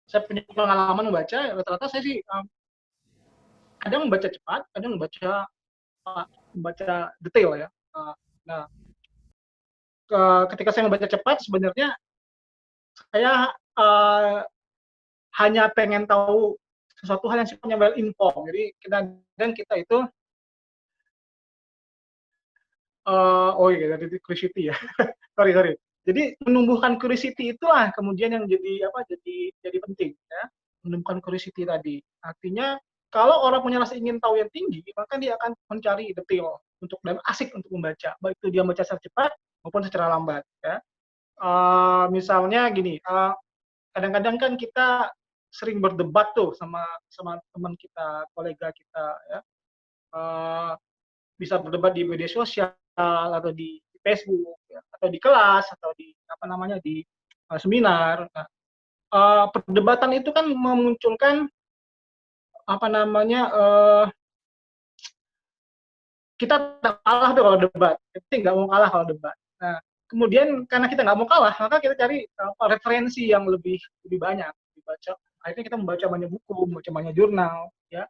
saya punya pengalaman membaca, rata-rata saya sih kadang membaca cepat, kadang membaca detail ya. Nah, ketika saya membaca cepat sebenarnya saya hanya pengen tahu sesuatu hal yang sifatnya well informed. Jadi kita itu oh iya dari curiosity ya. Sorry sorry. Jadi menumbuhkan curiosity itulah kemudian yang jadi apa? Jadi penting ya. Menumbuhkan curiosity tadi. Artinya kalau orang punya rasa ingin tahu yang tinggi, maka dia akan mencari detail untuk dan asik untuk membaca. Baik itu dia membaca secara cepat maupun secara lambat ya. Misalnya gini, kadang-kadang kan kita sering berdebat tuh sama sama teman kita, kolega kita ya. Uh, Bisa berdebat di media sosial atau di Facebook ya, atau di kelas atau di apa namanya di seminar. Nah, perdebatan itu kan memunculkan apa namanya kita tak kalah tuh kalau debat. Kita nggak mau kalah kalau debat. Nah, kemudian karena kita nggak mau kalah, maka kita cari referensi yang lebih banyak dibaca. Akhirnya kita membaca banyak buku, membaca banyak jurnal, ya.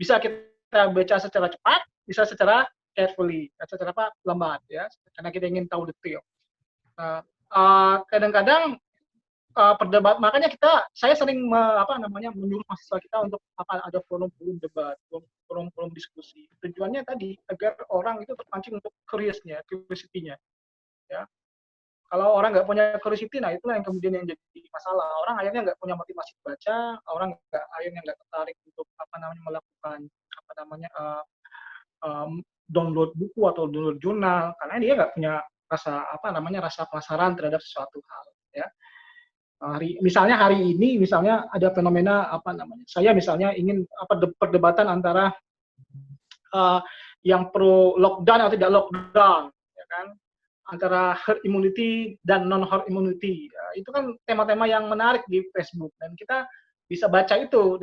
Bisa kita baca secara cepat, bisa secara carefully, secara apa lambat, ya. Karena kita ingin tahu detail. Nah, kadang-kadang perdebat makanya saya sering menyuruh mahasiswa kita untuk ada forum-forum debat, forum-forum diskusi. Tujuannya tadi agar orang itu terpancing untuk curiosity-nya ya. Kalau orang nggak punya curiosity, nah itulah yang kemudian yang jadi masalah. Orang akhirnya nggak punya motivasi baca, orang akhirnya nggak tertarik untuk melakukan download buku atau download jurnal karena dia nggak punya rasa penasaran terhadap sesuatu hal ya. Misalnya hari ini misalnya ada fenomena saya misalnya ingin perdebatan antara uh, yang pro lockdown atau tidak lockdown ya kan, antara herd immunity dan non herd immunity ya, itu kan tema-tema yang menarik di Facebook dan kita bisa baca itu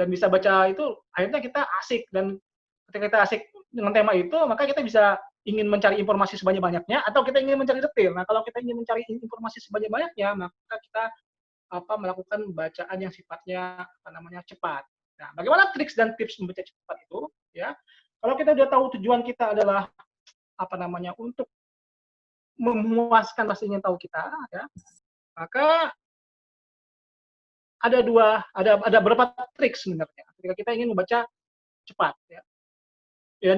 akhirnya kita asik, dan ketika kita asik dengan tema itu maka kita bisa ingin mencari informasi sebanyak-banyaknya atau kita ingin mencari detail. Nah kalau kita ingin mencari informasi sebanyak-banyaknya maka kita melakukan bacaan yang sifatnya cepat. Nah, bagaimana triks dan tips membaca cepat itu? Ya, kalau kita sudah tahu tujuan kita adalah untuk memuaskan rasa ingin tahu kita, ya, maka ada beberapa trik sebenarnya ketika kita ingin membaca cepat. Ya.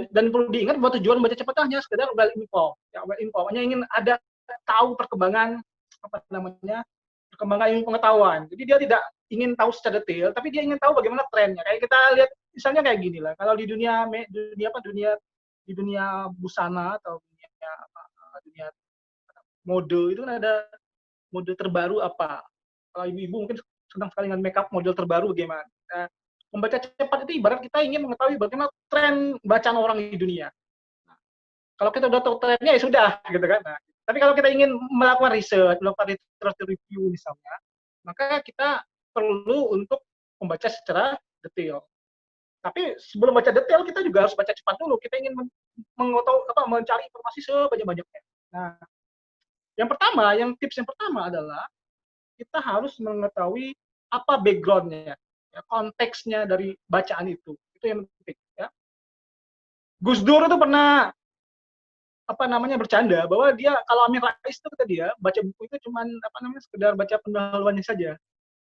Dan perlu diingat bahwa tujuan membaca cepat hanya sekedar well info, ya, well info. Hanya ingin ada tahu perkembangan perkembangan ilmu pengetahuan. Jadi dia tidak ingin tahu secara detail, tapi dia ingin tahu bagaimana trennya. Kayak kita lihat misalnya kayak gini lah. Kalau di dunia busana atau dunia mode itu kan ada mode terbaru apa. Kalau ibu-ibu mungkin senang sekali dengan makeup model terbaru bagaimana. Nah, membaca cepat itu ibarat kita ingin mengetahui bagaimana tren bacaan orang di dunia. Nah, kalau kita udah tahu trennya ya sudah gitu kan. Nah, tapi kalau kita ingin melakukan riset, melakukan literatur review misalnya, maka kita perlu untuk membaca secara detail. Tapi sebelum baca detail kita juga harus baca cepat dulu. Kita ingin mencari informasi sebanyak-banyaknya. Nah, tips yang pertama adalah kita harus mengetahui apa backgroundnya, ya, konteksnya dari bacaan itu. Itu yang penting. Ya. Gus Dur itu pernah bercanda bahwa dia kalau Amin Rais itu kata dia baca buku itu cuma sekedar baca pendahuluannya saja.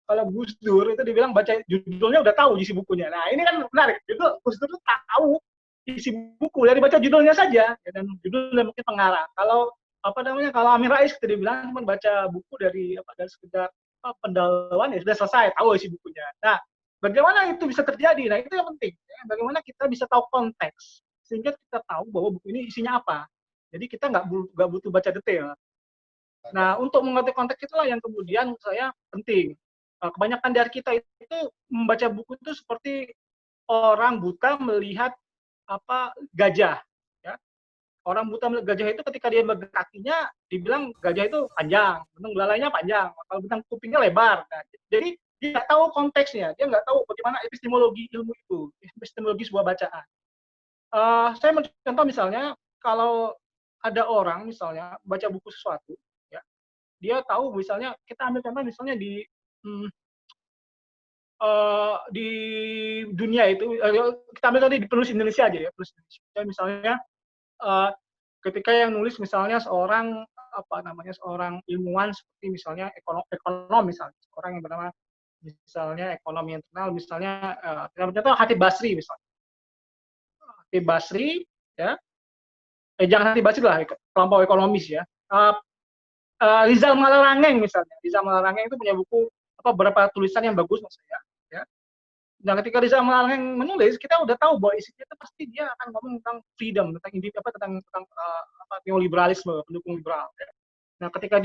Kalau Gus Dur itu dibilang baca judulnya udah tahu isi bukunya. Nah ini kan menarik. Itu Gus Dur itu tahu isi buku dari baca judulnya saja, ya, dan judulnya mungkin pengarang. Kalau kalau Amin Rais itu dibilang cuma baca buku dari sekedar pendahuluan ya sudah selesai tahu isi bukunya. Nah bagaimana itu bisa terjadi? Nah itu yang penting. Ya. Bagaimana kita bisa tahu konteks sehingga kita tahu bahwa buku ini isinya apa. Jadi kita nggak butuh baca detail. Nah, untuk mengerti konteks itulah yang kemudian menurut saya penting. Kebanyakan dari kita itu membaca buku itu seperti orang buta melihat gajah. Ya. Orang buta melihat gajah itu ketika dia megang kakinya, dibilang gajah itu panjang, benang belalainya panjang, kalau benang kupingnya lebar. Nah, jadi dia nggak tahu konteksnya, dia nggak tahu bagaimana epistemologi ilmu itu, epistemologi sebuah bacaan. Saya mencontoh misalnya, kalau ada orang misalnya baca buku sesuatu, ya, dia tahu misalnya kita ambil contoh misalnya di di dunia itu, kita ambil tadi di penulis Indonesia aja ya, penulis Indonesia misalnya, uh, ketika yang nulis misalnya seorang seorang ilmuwan seperti misalnya ekonom misalnya, orang yang bernama misalnya ekonom yang terkenal misalnya, contoh Khatib Basri misalnya. Khatib Basri ya, jangan Khatib Basri lah, kelompok ekonomis ya. Rizal Malarangeng misalnya, Rizal Malarangeng itu punya buku beberapa tulisan yang bagus menurut saya ya. Nah, ketika Rizal Malarangeng menulis, kita udah tahu bahwa isinya itu pasti dia akan ngomong tentang freedom, tentang neoliberalisme, pendukung liberal ya. Nah, ketika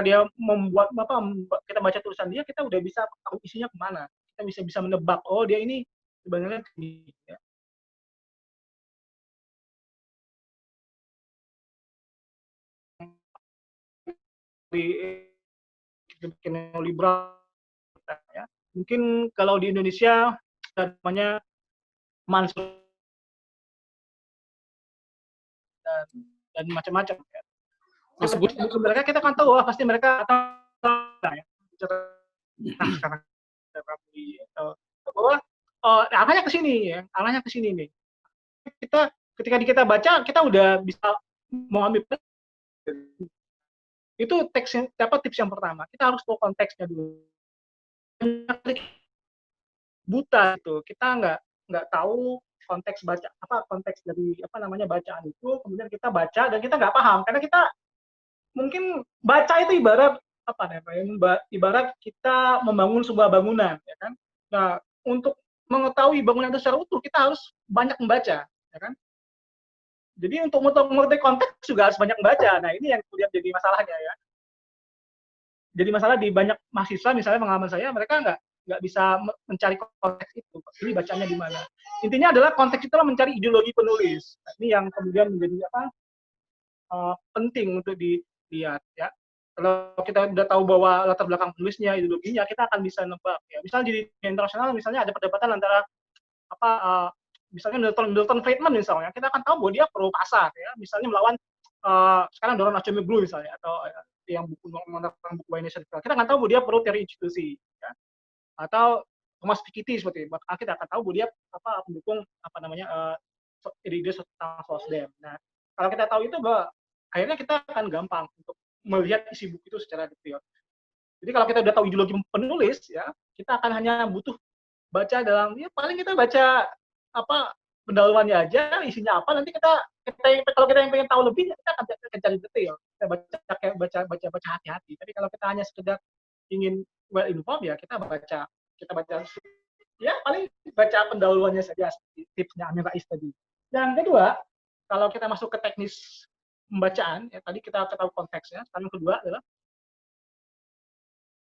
dia membuat kita baca tulisan dia, kita udah bisa tahu isinya kemana. Kita bisa menebak, oh dia ini sebenarnya ini ya. Di neoliberal ya. Mungkin kalau di Indonesia namanya Mansur dan macam-macam ya. Buku mereka kita kan tahu pasti mereka ya, sekarang bahwa arahnya ke sini ya, arahnya ke sini nih. Ketika kita baca, kita udah bisa mengambil itu tips yang pertama. Kita harus tahu konteksnya dulu. Buta itu, kita nggak tahu konteks konteks dari bacaan itu, kemudian kita baca dan kita nggak paham karena kita mungkin baca itu ibarat kita membangun sebuah bangunan ya kan. Nah, untuk mengetahui bangunan itu secara utuh kita harus banyak membaca ya kan. Jadi untuk mengerti konteks juga harus banyak membaca. Nah, ini yang kemudian jadi masalahnya ya. Jadi masalah di banyak mahasiswa misalnya pengalaman saya, mereka nggak bisa mencari konteks itu. Ini bacanya di mana. Intinya adalah konteks itu mencari ideologi penulis. Nah, ini yang kemudian menjadi penting untuk dilihat ya. Kalau kita udah tahu bahwa latar belakang penulisnya, ideologinya, kita akan bisa nebak ya. Misalnya di internasional misalnya ada perdebatan antara misalnya Milton Friedman misalnya, kita akan tahu bahwa dia pro pasar ya, misalnya melawan sekarang Doron Acemoglu misalnya, atau yang buku Indonesia, kita akan tahu bahwa dia pro teori institusi ya. Atau Thomas Piketty seperti itu, kita akan tahu bahwa dia pendukung ide tentang Sosdem. Nah, kalau kita tahu itu, bahwa akhirnya kita akan gampang untuk melihat isi buku itu secara detail. Jadi kalau kita udah tahu ideologi penulis ya, kita akan hanya butuh baca paling kita baca pendahuluannya aja, isinya apa, nanti kalau kita yang pengen tahu lebih, kita akan cari detail, kita baca hati-hati. Tapi kalau kita hanya sekedar ingin well informed ya, kita baca ya paling baca pendahuluannya saja, seperti tipsnya Amin Rais tadi. Yang kedua, kalau kita masuk ke teknis pembacaan ya, tadi kita tahu konteksnya. Sekarang yang kedua adalah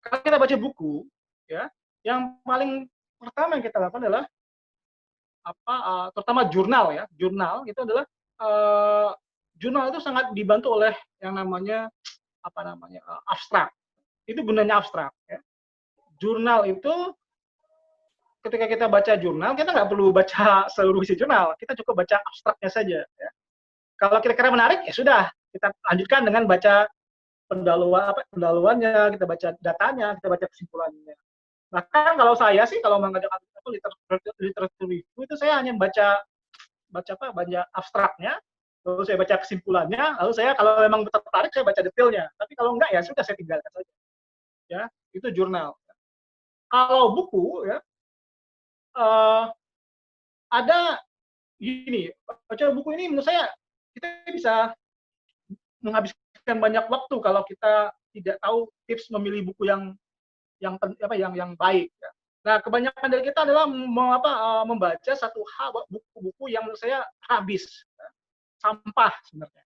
kalau kita baca buku ya, yang paling pertama yang kita lakukan adalah terutama jurnal ya. Jurnal itu adalah jurnal itu sangat dibantu oleh yang namanya abstrak. Itu gunanya abstrak ya. Jurnal itu ketika kita baca jurnal, kita nggak perlu baca seluruh isi jurnal, kita cukup baca abstraknya saja ya. Kalau kira-kira menarik ya sudah, kita lanjutkan dengan baca pendahuluannya, kita baca datanya, kita baca kesimpulannya. Bahkan kalau saya sih, kalau mengadakan literatur review itu, saya hanya baca abstraknya, lalu saya baca kesimpulannya, lalu saya kalau memang tertarik saya baca detailnya. Tapi kalau enggak ya sudah, saya tinggalkan saja. Ya, itu jurnal. Kalau buku ya, ada gini, baca buku ini menurut saya kita bisa menghabiskan banyak waktu kalau kita tidak tahu tips memilih buku yang baik ya. Nah, kebanyakan dari kita adalah membaca satu buku-buku yang menurut saya habis ya. Sampah sebenarnya.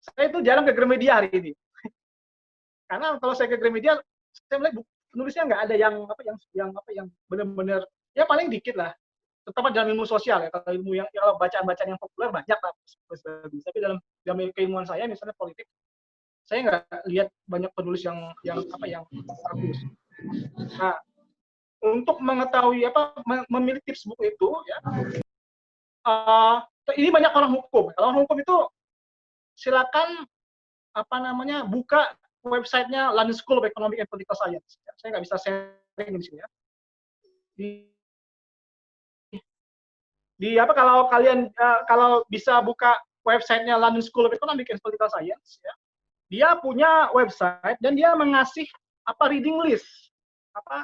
Saya itu jarang ke Gramedia hari ini. Karena kalau saya ke Gramedia, saya melihat buku penulisnya nggak ada yang benar-benar, ya paling dikit lah. Terutama dalam ilmu sosial ya. Kalau bacaan-bacaan yang populer banyak lah, bagus. Tapi dalam keilmuan saya, misalnya politik, saya nggak lihat banyak penulis yang bagus. Nah, untuk mengetahui memilih tips buku itu ya, ini banyak orang hukum. Kalau orang hukum itu silakan buka websitenya London School of Economic and Political Science. Saya nggak bisa sharing di sini ya. Di apa kalau kalian kalau bisa buka websitenya London School of Economic and Political Science, ya, dia punya website dan dia mengasih apa reading list, apa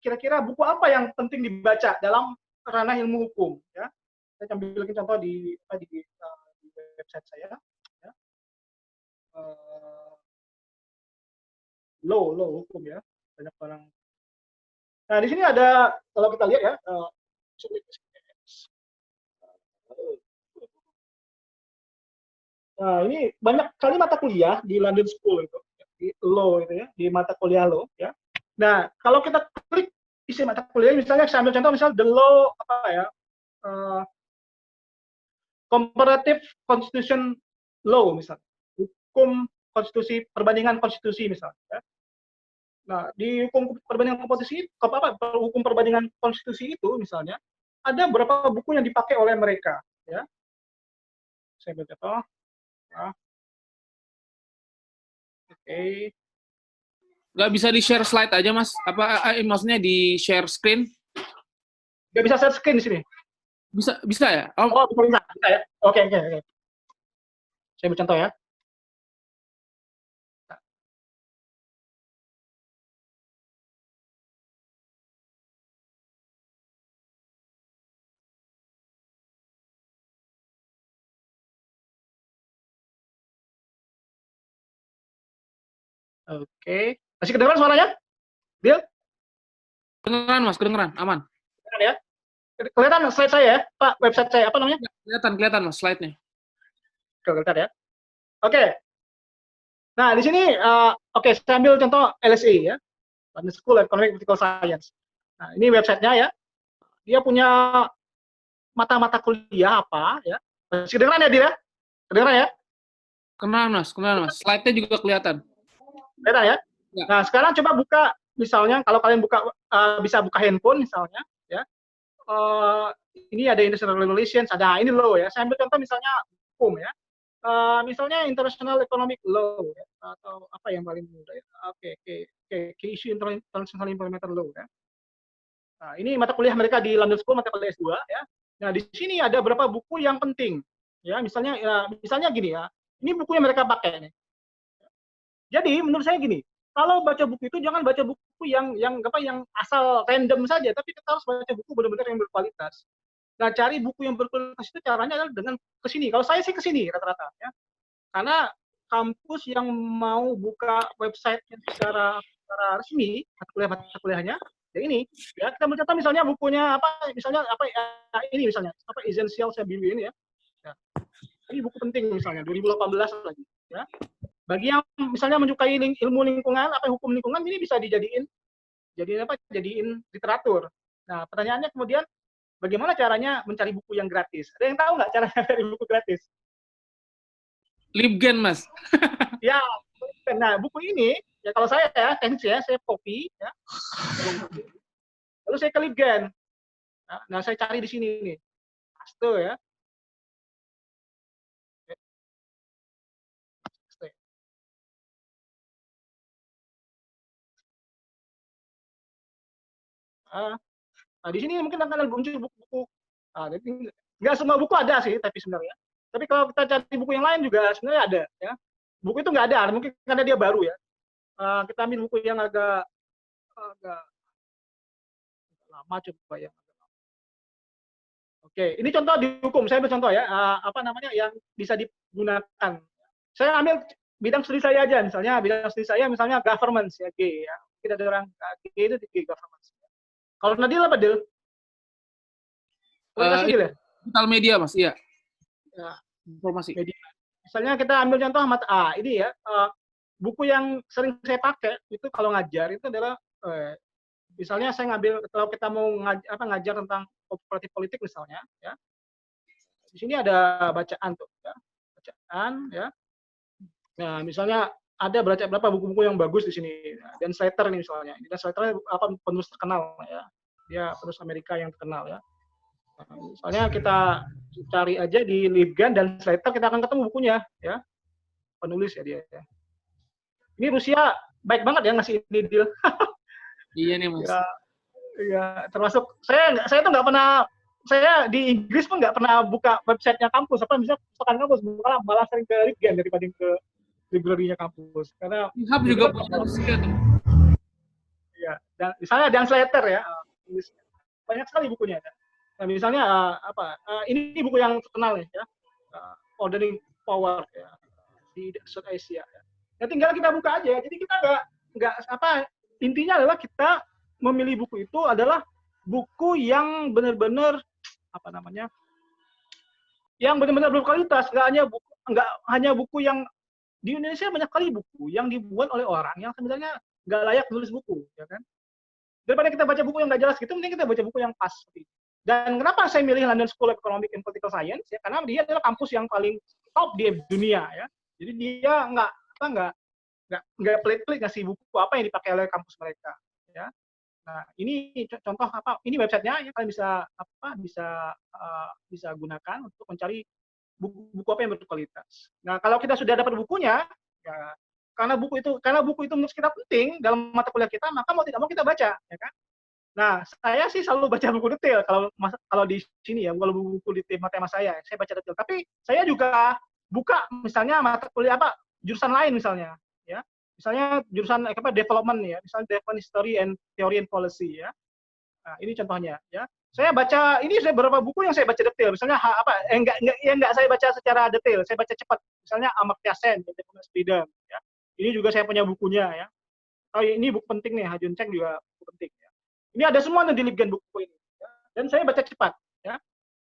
kira-kira buku apa yang penting dibaca dalam ranah ilmu hukum. Ya, saya ambil contoh di website saya. Ya. Law hukum ya, banyak orang. Nah di sini ada kalau kita lihat ya. Nah, ini banyak kali mata kuliah di London School itu, di law itu ya, di mata kuliah law ya. Nah, kalau kita klik isi mata kuliah, misalnya saya ambil contoh misal the law apa ya, comparative constitution law misalnya, hukum konstitusi, perbandingan konstitusi misalnya. Ya. Nah, di hukum perbandingan konstitusi, hukum perbandingan konstitusi itu misalnya ada beberapa buku yang dipakai oleh mereka, ya. Saya ambil contoh. Nah. Oke. Nggak bisa di-share slide aja, Mas? Apa maksudnya di-share screen? Nggak bisa share screen di sini? Bisa ya? Oh, bisa ya? Oke. Saya ambil contoh ya. Oke. Masih kedengeran suaranya? Bill? Kedengeran, Mas. Kedengeran. Aman. Kedengeran ya? Kelihatan slide saya ya? Pak, website saya. Apa namanya? Kelihatan, Mas, slide-nya. Kelihatan ya? Oke. Nah, di sini, oke, saya ambil contoh LSE ya. London School of Economic and Political Science. Nah, ini websitenya ya. Dia punya mata-mata kuliah apa ya? Masih kedengeran ya, Dia? Kedengeran ya? Kedengeran, Mas. Slide-nya juga kelihatan. Kelihatan ya? Ya. Nah, sekarang coba buka, misalnya, kalau kalian buka, bisa buka handphone misalnya, ya. Ini ada international relations, ada ini law ya. Saya ambil contoh misalnya hukum ya. Misalnya international economic law ya, atau apa yang paling mudah ya. Oke, issue international implementation law ya. Nah, ini mata kuliah mereka di London School, mata kuliah S2 ya. Nah, di sini ada beberapa buku yang penting. Ya, misalnya gini ya. Ini buku yang mereka pakai nih. Jadi menurut saya gini, kalau baca buku itu jangan baca buku yang asal random saja, tapi kita harus baca buku benar-benar yang berkualitas. Nah, cari buku yang berkualitas itu caranya adalah dengan kesini. Kalau saya sih kesini rata-rata ya, karena kampus yang mau buka website secara resmi mata kuliahnya, ya ini. Ya kita mencatat misalnya bukunya apa, misalnya apa ini misalnya apa Essential Bill ini ya. Ya. Ini buku penting misalnya 2018 lagi. Ya. Bagi yang misalnya menyukai ilmu lingkungan, hukum lingkungan, ini bisa dijadiin literatur. Nah, pertanyaannya kemudian bagaimana caranya mencari buku yang gratis? Ada yang tahu nggak cara mencari buku gratis? Libgen, Mas. Ya, nah buku ini ya kalau saya ya teknis ya, saya copy ya. Lalu saya ke Libgen. Nah, saya cari di sini nih. Paste ya. Nah, di sini mungkin akan muncul buku-buku. Nggak semua buku ada sih, tapi sebenarnya. Tapi kalau kita cari buku yang lain juga sebenarnya ada. Ya. Buku itu nggak ada, mungkin karena dia baru ya. Kita ambil buku yang agak lama coba ya. Oke, ini contoh di hukum. Saya ambil contoh ya, apa namanya yang bisa digunakan. Saya ambil bidang studi saya aja, misalnya bidang studi saya misalnya governance ya, G ya. Kita ada orang G itu di governance. Kalau Nadil apa, Dil? Komunikasi ya? Digital media, Mas. Iya. Ya. Informasi. Media. Misalnya kita ambil contoh ini ya, buku yang sering saya pakai itu kalau ngajar itu adalah misalnya saya ngambil kalau kita mau ngajar tentang kooperatif politik misalnya ya. Di sini ada bacaan tuh ya. Bacaan ya. Nah, misalnya ada berapa buku-buku yang bagus di sini. Dan Slater nih misalnya. Dan Slater penulis terkenal ya. Dia penulis Amerika yang terkenal ya. Nah, misalnya kita cari aja di Libgen dan Slater, kita akan ketemu bukunya ya. Penulis ya dia ya. Ini Rusia baik banget ya ngasih ini deal. Iya nih Mas. Ya, ya termasuk saya tuh nggak pernah, saya di Inggris pun nggak pernah buka websitenya kampus, apa misalnya pustakaan kampus, malah sering ke Litgen daripada ke library-nya kampus, karena Hub itu juga kan punya Rusia tuh. ya, dan misalnya Dan Slater ya, banyak sekali bukunya. Nah, misalnya ini buku yang terkenal nih ya, Ordering Power ya, di South Asia. Ya tinggal kita buka aja. Jadi kita nggak apa, intinya adalah kita memilih buku itu adalah buku yang benar-benar apa namanya, yang benar-benar berkualitas. Nggak hanya buku yang di Indonesia banyak kali buku yang dibuat oleh orang yang sebenarnya nggak layak nulis buku, ya kan? Daripada kita baca buku yang nggak jelas gitu, mending kita baca buku yang pas. Dan kenapa saya milih London School of Economic and Political Science? Ya, karena dia adalah kampus yang paling top di dunia ya. Jadi dia nggak pelit-pelit ngasih buku apa yang dipakai oleh kampus mereka. Ya. Nah ini contoh apa? Ini websitenya ya, kalian bisa gunakan untuk mencari buku apa yang berkualitas. Nah kalau kita sudah dapat bukunya, ya, karena buku itu menurut kita penting dalam mata kuliah kita, maka mau tidak mau kita baca, ya kan? Nah, saya sih selalu baca buku detail kalau di sini ya, kalau buku di tema saya baca detail. Tapi saya juga buka misalnya mata kuliah apa jurusan lain misalnya, ya. Misalnya jurusan development ya, misalnya development history and theory and policy ya. Nah, ini contohnya ya. Saya baca ini beberapa buku yang saya baca detail. Misalnya enggak saya baca secara detail, saya baca cepat. Misalnya Amartya Sen, Development Freedom ya. Ini juga saya punya bukunya ya. Oh, ini buku penting nih, Hajun Cheng juga buku penting ya. Ini ada semua di Libgen buku ini. Ya. Dan saya baca cepat. Ya.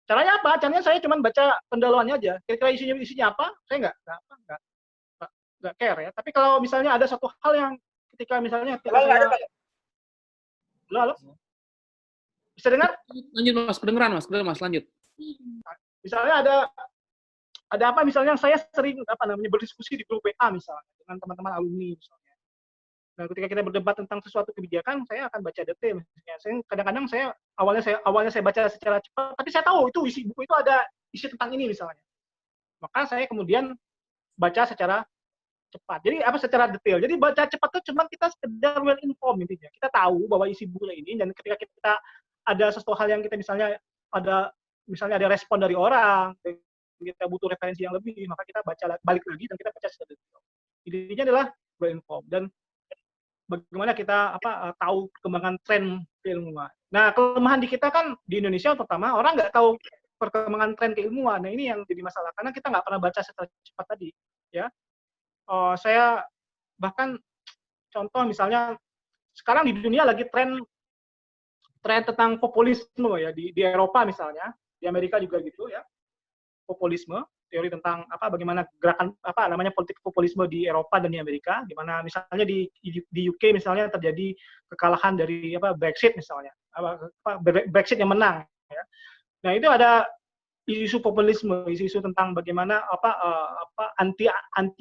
Caranya apa? Caranya saya cuma baca pendahuluannya aja. Kira-kira isinya apa? Saya nggak care ya. Tapi kalau misalnya ada satu hal yang ketika misalnya halo? Bisa dengar? Lanjut Mas, kedengeran Mas, lanjut. Misalnya ada apa misalnya saya sering berdiskusi di grup WA misalnya dengan teman-teman alumni misalnya. Nah, ketika kita berdebat tentang sesuatu kebijakan, saya akan baca detail. Kadang-kadang awalnya saya baca secara cepat, tapi saya tahu itu isi buku itu ada isi tentang ini misalnya. Maka saya kemudian baca secara cepat. Jadi secara detail. Jadi baca cepat itu cuma kita sekedar well informed intinya. Kita tahu bahwa isi bukunya ini, dan ketika kita ada sesuatu hal yang kita misalnya ada respon dari orang, kita butuh referensi yang lebih, maka kita baca balik lagi dan kita baca secara detail. Intinya adalah well informed dan bagaimana kita tahu perkembangan tren keilmuan. Nah, kelemahan di kita kan di Indonesia pertama orang nggak tahu perkembangan tren keilmuan. Nah, ini yang jadi masalah karena kita nggak pernah baca secara cepat tadi. Ya, saya bahkan contoh misalnya sekarang di dunia lagi tren tentang populisme ya di Eropa misalnya, di Amerika juga gitu ya, populisme. Teori tentang bagaimana gerakan politik populisme di Eropa dan di Amerika, di mana misalnya di UK misalnya terjadi kekalahan dari Brexit misalnya, Brexit yang menang ya. Nah, itu ada isu populisme, isu tentang bagaimana anti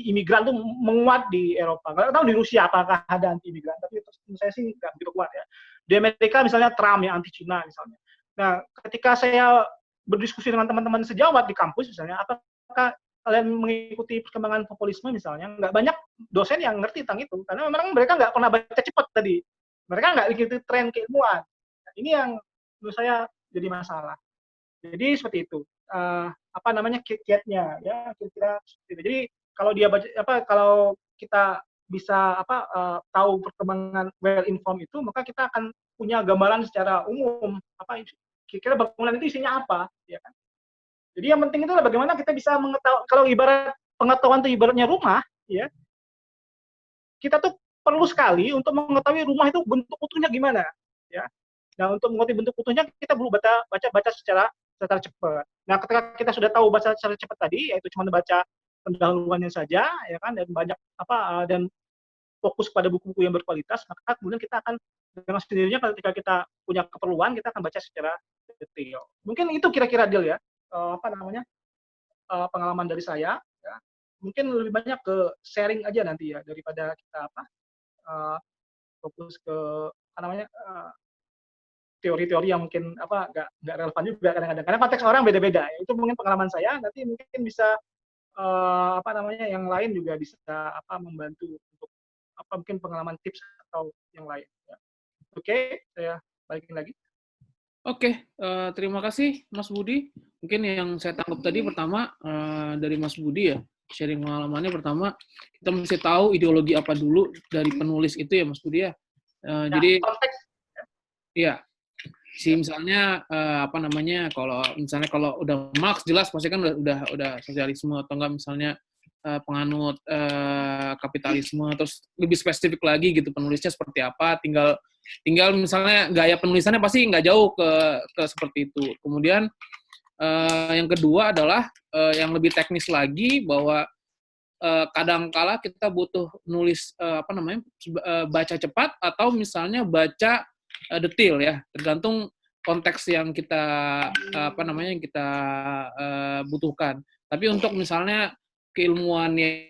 imigran itu menguat di Eropa. Nggak tahu di Rusia apakah ada anti imigran, tapi saya sih nggak begitu kuat ya. Di Amerika misalnya Trump yang anti Cina misalnya. Nah, ketika saya berdiskusi dengan teman-teman sejawat di kampus misalnya, apakah kalian mengikuti perkembangan populisme misalnya, nggak banyak dosen yang ngerti tentang itu, karena memang mereka nggak pernah baca cepat tadi. Mereka nggak ikuti tren keilmuan. Nah, ini yang menurut saya jadi masalah. Jadi seperti itu. Kiat-kiatnya ya, kira-kira seperti itu. Jadi kalau dia baca kalau kita bisa tahu perkembangan well informed itu, maka kita akan punya gambaran secara umum kira-kira bangunan itu isinya apa, ya kan? Jadi yang penting itu adalah bagaimana kita bisa mengetahui, kalau ibarat pengetahuan itu ibaratnya rumah, ya, kita tuh perlu sekali untuk mengetahui rumah itu bentuk utuhnya gimana, ya. Nah, untuk mengetahui bentuk utuhnya kita perlu baca secara cepat. Nah, ketika kita sudah tahu baca secara cepat tadi, yaitu cuma baca pendahuluannya saja, ya kan, dan banyak dan fokus pada buku-buku yang berkualitas, maka kemudian kita akan dengan sendirinya ketika kita punya keperluan, kita akan baca secara detail. Mungkin itu kira-kira deal ya. Pengalaman dari saya ya. Mungkin lebih banyak ke sharing aja nanti ya daripada kita fokus ke teori-teori yang mungkin nggak relevan juga kadang-kadang karena konteks orang beda-beda ya. Itu mungkin pengalaman saya, nanti mungkin bisa yang lain juga bisa membantu untuk apa mungkin pengalaman tips atau yang lain. Ya. Oke, saya balikin lagi. Oke, terima kasih Mas Budi. Mungkin yang saya tangkap tadi pertama dari Mas Budi ya, sharing pengalamannya pertama, kita mesti tahu ideologi apa dulu dari penulis itu ya Mas Budi ya. Jadi konteks. iya, si misalnya apa namanya, kalau udah Marx jelas pasti kan udah sosialisme, atau enggak misalnya penganut kapitalisme, terus lebih spesifik lagi gitu penulisnya seperti apa, tinggal misalnya gaya penulisannya pasti nggak jauh ke seperti itu. Kemudian yang kedua adalah yang lebih teknis lagi, bahwa kadangkala kita butuh nulis baca cepat atau misalnya baca detail ya, tergantung konteks yang kita butuhkan. Tapi untuk misalnya keilmuan yang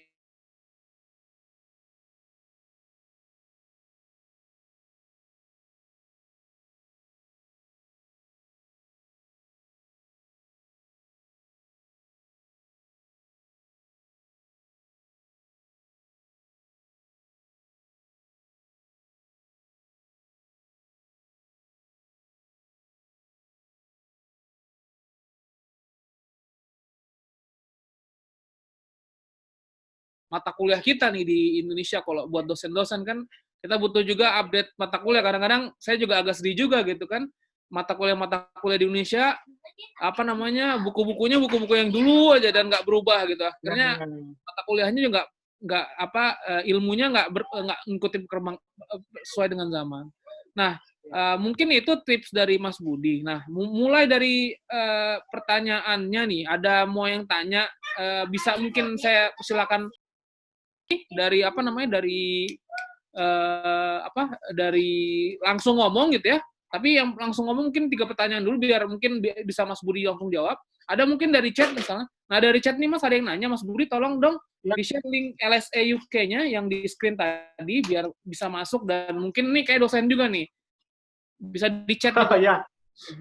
mata kuliah kita nih di Indonesia, kalau buat dosen-dosen kan kita butuh juga update mata kuliah. Kadang-kadang saya juga agak sedih juga gitu kan, mata kuliah di Indonesia buku-bukunya buku-buku yang dulu aja dan nggak berubah gitu. Akhirnya mata kuliahnya juga nggak ilmunya nggak ngikutin sesuai dengan zaman. Nah, mungkin itu tips dari Mas Budi. Nah, mulai dari pertanyaannya nih, ada mau yang tanya, bisa mungkin saya silakan dari dari langsung ngomong gitu ya. Tapi yang langsung ngomong mungkin 3 pertanyaan dulu biar mungkin bisa Mas Budi langsung jawab. Ada mungkin dari chat misalnya. Nah, dari chat nih Mas ada yang nanya, Mas Budi tolong dong di-share link LSE UK-nya yang di screen tadi biar bisa masuk, dan mungkin nih kayak dosen juga nih. Bisa di chat gitu. Ya.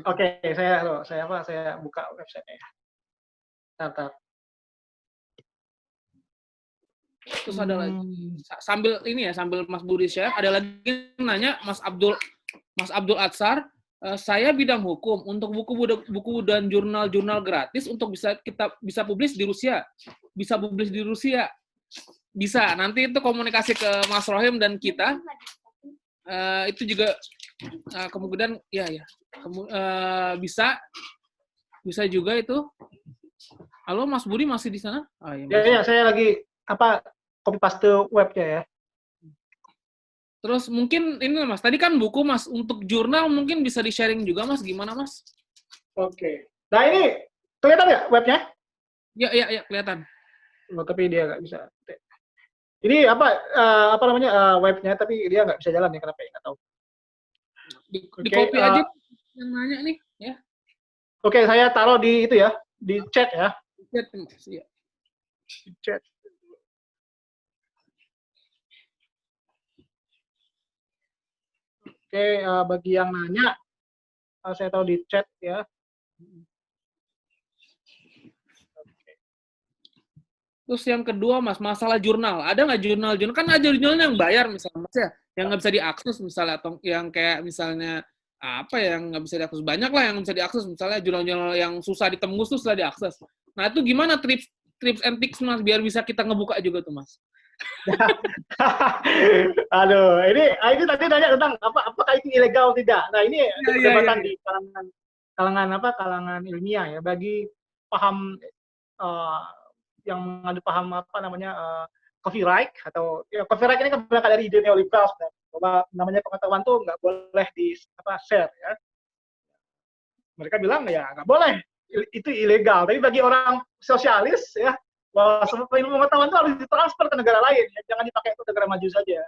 Oke, saya buka website-nya ya. Bentar. Terus ada lagi sambil Mas Budi share, ada lagi yang nanya Mas Abdul Atsar, saya bidang hukum, untuk buku dan jurnal gratis untuk kita bisa publish di Rusia. Bisa publish di Rusia. Bisa. Nanti itu komunikasi ke Mas Rohim dan kita. Itu juga kemudian bisa juga itu. Halo Mas Budi, masih di sana? Ya, saya lagi copy paste webnya ya. Terus mungkin ini Mas, tadi kan buku Mas, untuk jurnal mungkin bisa di-sharing juga Mas, gimana Mas? Oke. Nah ini kelihatan nggak webnya? Ya kelihatan. Tapi dia nggak bisa. Ini webnya, tapi dia nggak bisa jalan ya, kenapa ya, nggak tahu. Di copy aja yang nanya nih ya. Oke, saya taruh di itu ya, di chat ya. Chat Mas, ya. Di chat. Oke, bagi yang nanya, saya taruh di chat ya. Terus yang kedua Mas, masalah jurnal. Ada nggak jurnal? Kan ada jurnalnya yang bayar misalnya Mas ya, yang nggak bisa diakses misalnya, atau yang kayak misalnya yang nggak bisa diakses, banyak lah yang bisa diakses, misalnya jurnal-jurnal yang susah ditembus tuh susah diakses. Nah itu gimana tips and tricks Mas biar bisa kita ngebuka juga tuh Mas? Aduh, ini tadi nanya tentang apakah itu ilegal tidak. Nah ini perdebatan di kalangan ilmiah ya, bagi paham yang mengandung paham copyright, atau ya, copyright ini kan berangkat dari ide neoliberal sebenarnya, bahwa namanya pengetahuan tuh nggak boleh di share ya. Mereka bilang ya nggak boleh, itu ilegal. Tapi bagi orang sosialis ya, bahwa semua ilmu pengetahuan itu harus ditransfer ke negara lain, ya. Jangan dipakai untuk negara maju saja.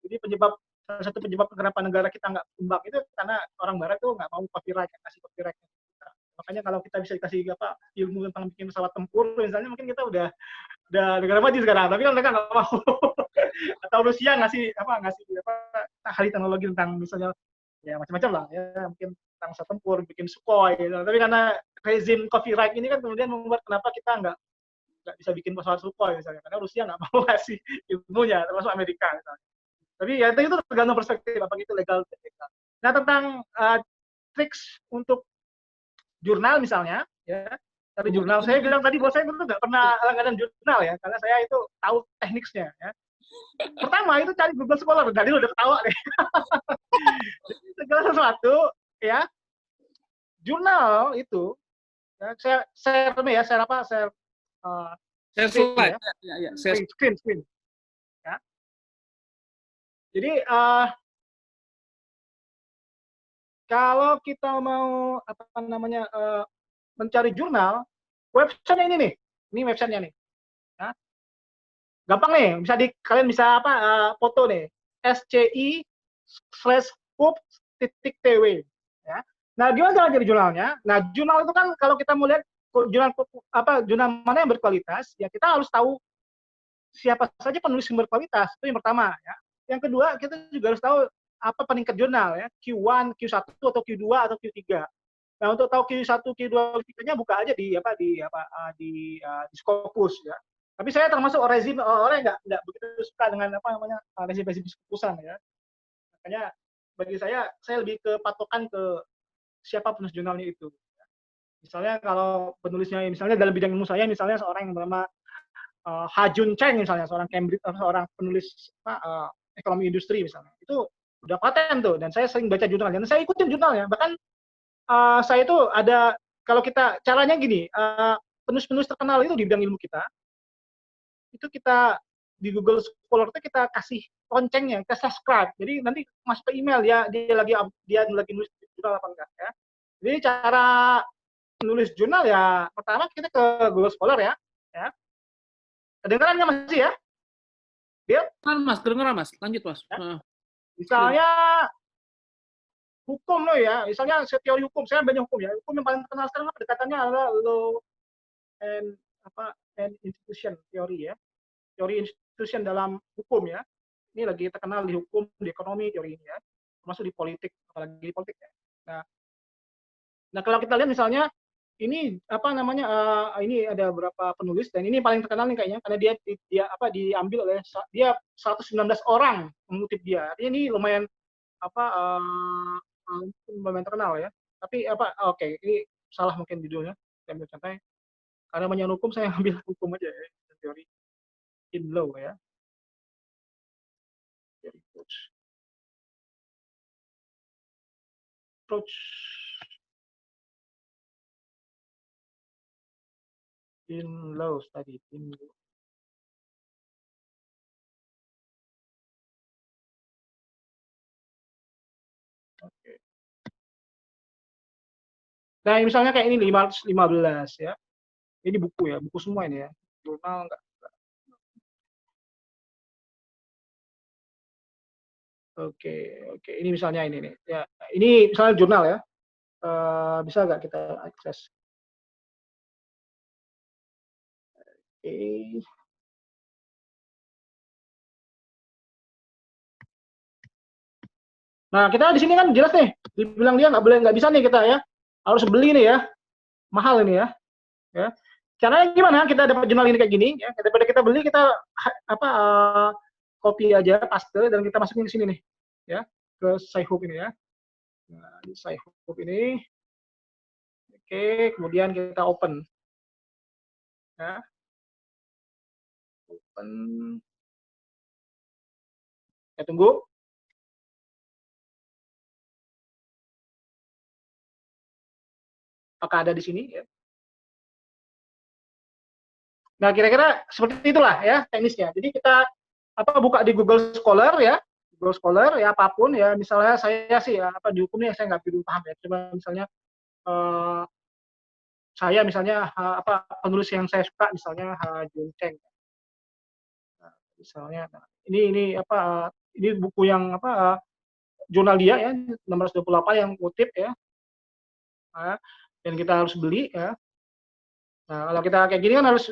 Jadi salah satu penyebab kenapa negara kita nggak berkembang itu karena orang barat tuh nggak mau kasih copyright. Makanya kalau kita bisa dikasih ilmu tentang bikin pesawat tempur misalnya, mungkin kita udah negara maju sekarang. Tapi kan mereka nggak mau. Atau Rusia ngasih ahli teknologi tentang misalnya ya macam-macam lah ya, mungkin tentang pesawat tempur, bikin Sukhoi gitu. Tapi karena rezim copyright ini kan kemudian membuat kenapa kita nggak bisa bikin pesawat Sukhoi misalnya, karena Rusia nggak mau kasih ilmunya, termasuk Amerika misalnya. Tapi ya itu tergantung perspektif, apa itu legal, ilegal. Nah, tentang triks untuk jurnal misalnya, ya, dari jurnal saya bilang tadi bahwa saya itu nggak pernah langganan jurnal ya, karena saya itu tahu tekniknya ya. Pertama itu cari Google Scholar, tadi udah ketawa deh. Jadi segala sesuatu ya, jurnal itu ya, saya share ini ya, share apa, share Share screen slide. ya, Ya, share. screen ya. Jadi kalau kita mau apa namanya mencari jurnal, website ini nih, ini websitenya nih. Ya. Gampang nih, bisa kalian bisa apa foto nih, sci/hub.tw ya. Nah, gimana cara cari jurnalnya? Nah, jurnal itu kan kalau kita mau lihat jurnal jurnal mana yang berkualitas, ya kita harus tahu siapa saja penulis yang berkualitas. Itu yang pertama ya. Yang kedua, kita juga harus tahu apa peningkat jurnal ya, Q1, Q1 atau Q2 atau Q3. Nah, untuk tahu Q1, Q2, Q3-nya buka aja di Scopus ya. Tapi saya termasuk orang yang nggak begitu suka dengan apa namanya rezim Scopusan ya. Makanya bagi saya lebih ke patokan ke siapa penulis jurnalnya itu. Misalnya kalau penulisnya misalnya dalam bidang ilmu saya misalnya seorang yang bernama Ha Jun Cheng misalnya, seorang Cambridge, seorang penulis ekonomi industri misalnya, itu udah paten tuh, dan saya sering baca jurnalnya, dan saya ikutin jurnalnya, bahkan saya itu ada, kalau kita caranya gini, penulis-penulis terkenal itu di bidang ilmu kita, itu kita di Google Scholar itu kita kasih loncengnya, kita subscribe, jadi nanti masuk ke email ya dia lagi nulis jurnal apa enggak ya. Jadi cara nulis jurnal ya pertama kita ke Google Scholar ya, ya. Kedengeran nggak masih ya? Dia, Mas, kedengeran Mas. Lanjut Mas. ya. Misalnya hukum lo ya, misalnya teori hukum, saya banyak hukum ya. Hukum yang paling terkenal sekarang pendekatannya adalah law and institution teori ya. Teori institution dalam hukum ya. Ini lagi terkenal di hukum, di ekonomi teori ini ya. Termasuk di politik, apalagi di politik ya. Nah kalau kita lihat misalnya ini apa namanya ini ada beberapa penulis dan ini paling terkenal nih kayaknya karena dia diambil oleh dia 119 orang mengutip dia. Artinya ini lumayan apa lumayan terkenal ya. Tapi oke, ini salah mungkin judulnya. Saya ambil contohnya. Karena banyak hukum saya ambil hukum aja ya, teori in law ya. Teori approach in law study in law. Oke. Nah, misalnya kayak ini 515 ya. Ini buku ya, buku semua ini ya. Jurnal enggak. Oke. Ini misalnya ini nih. Ya, ini misalnya jurnal ya. Bisa nggak kita akses? Oke. Nah, kita di sini kan jelas nih, dibilang dia nggak bisa nih kita ya, harus beli nih ya, mahal ini ya. Ya. Caranya gimana? Kita dapat jurnal ini kayak gini, ya. Daripada kita beli, kita copy aja, paste, dan kita masukin ke sini nih, ya, ke Sci-Hub ini ya. Nah, di Sci-Hub ini, oke, kemudian kita open, ya, open, ya tunggu. Apakah ada di sini? Ya. Nah, kira-kira seperti itulah ya teknisnya. Jadi kita buka di Google Scholar ya, Google Scholar ya apapun ya. Misalnya saya sih ya, di hukum ini saya nggak begitu paham ya. Coba misalnya saya misalnya penulis yang saya suka misalnya Ha Jun Cheng. Nah, misalnya ini buku yang jurnal dia ya 628 yang kutip ya. Nah, dan kita harus beli ya. Nah, kalau kita kayak gini kan harus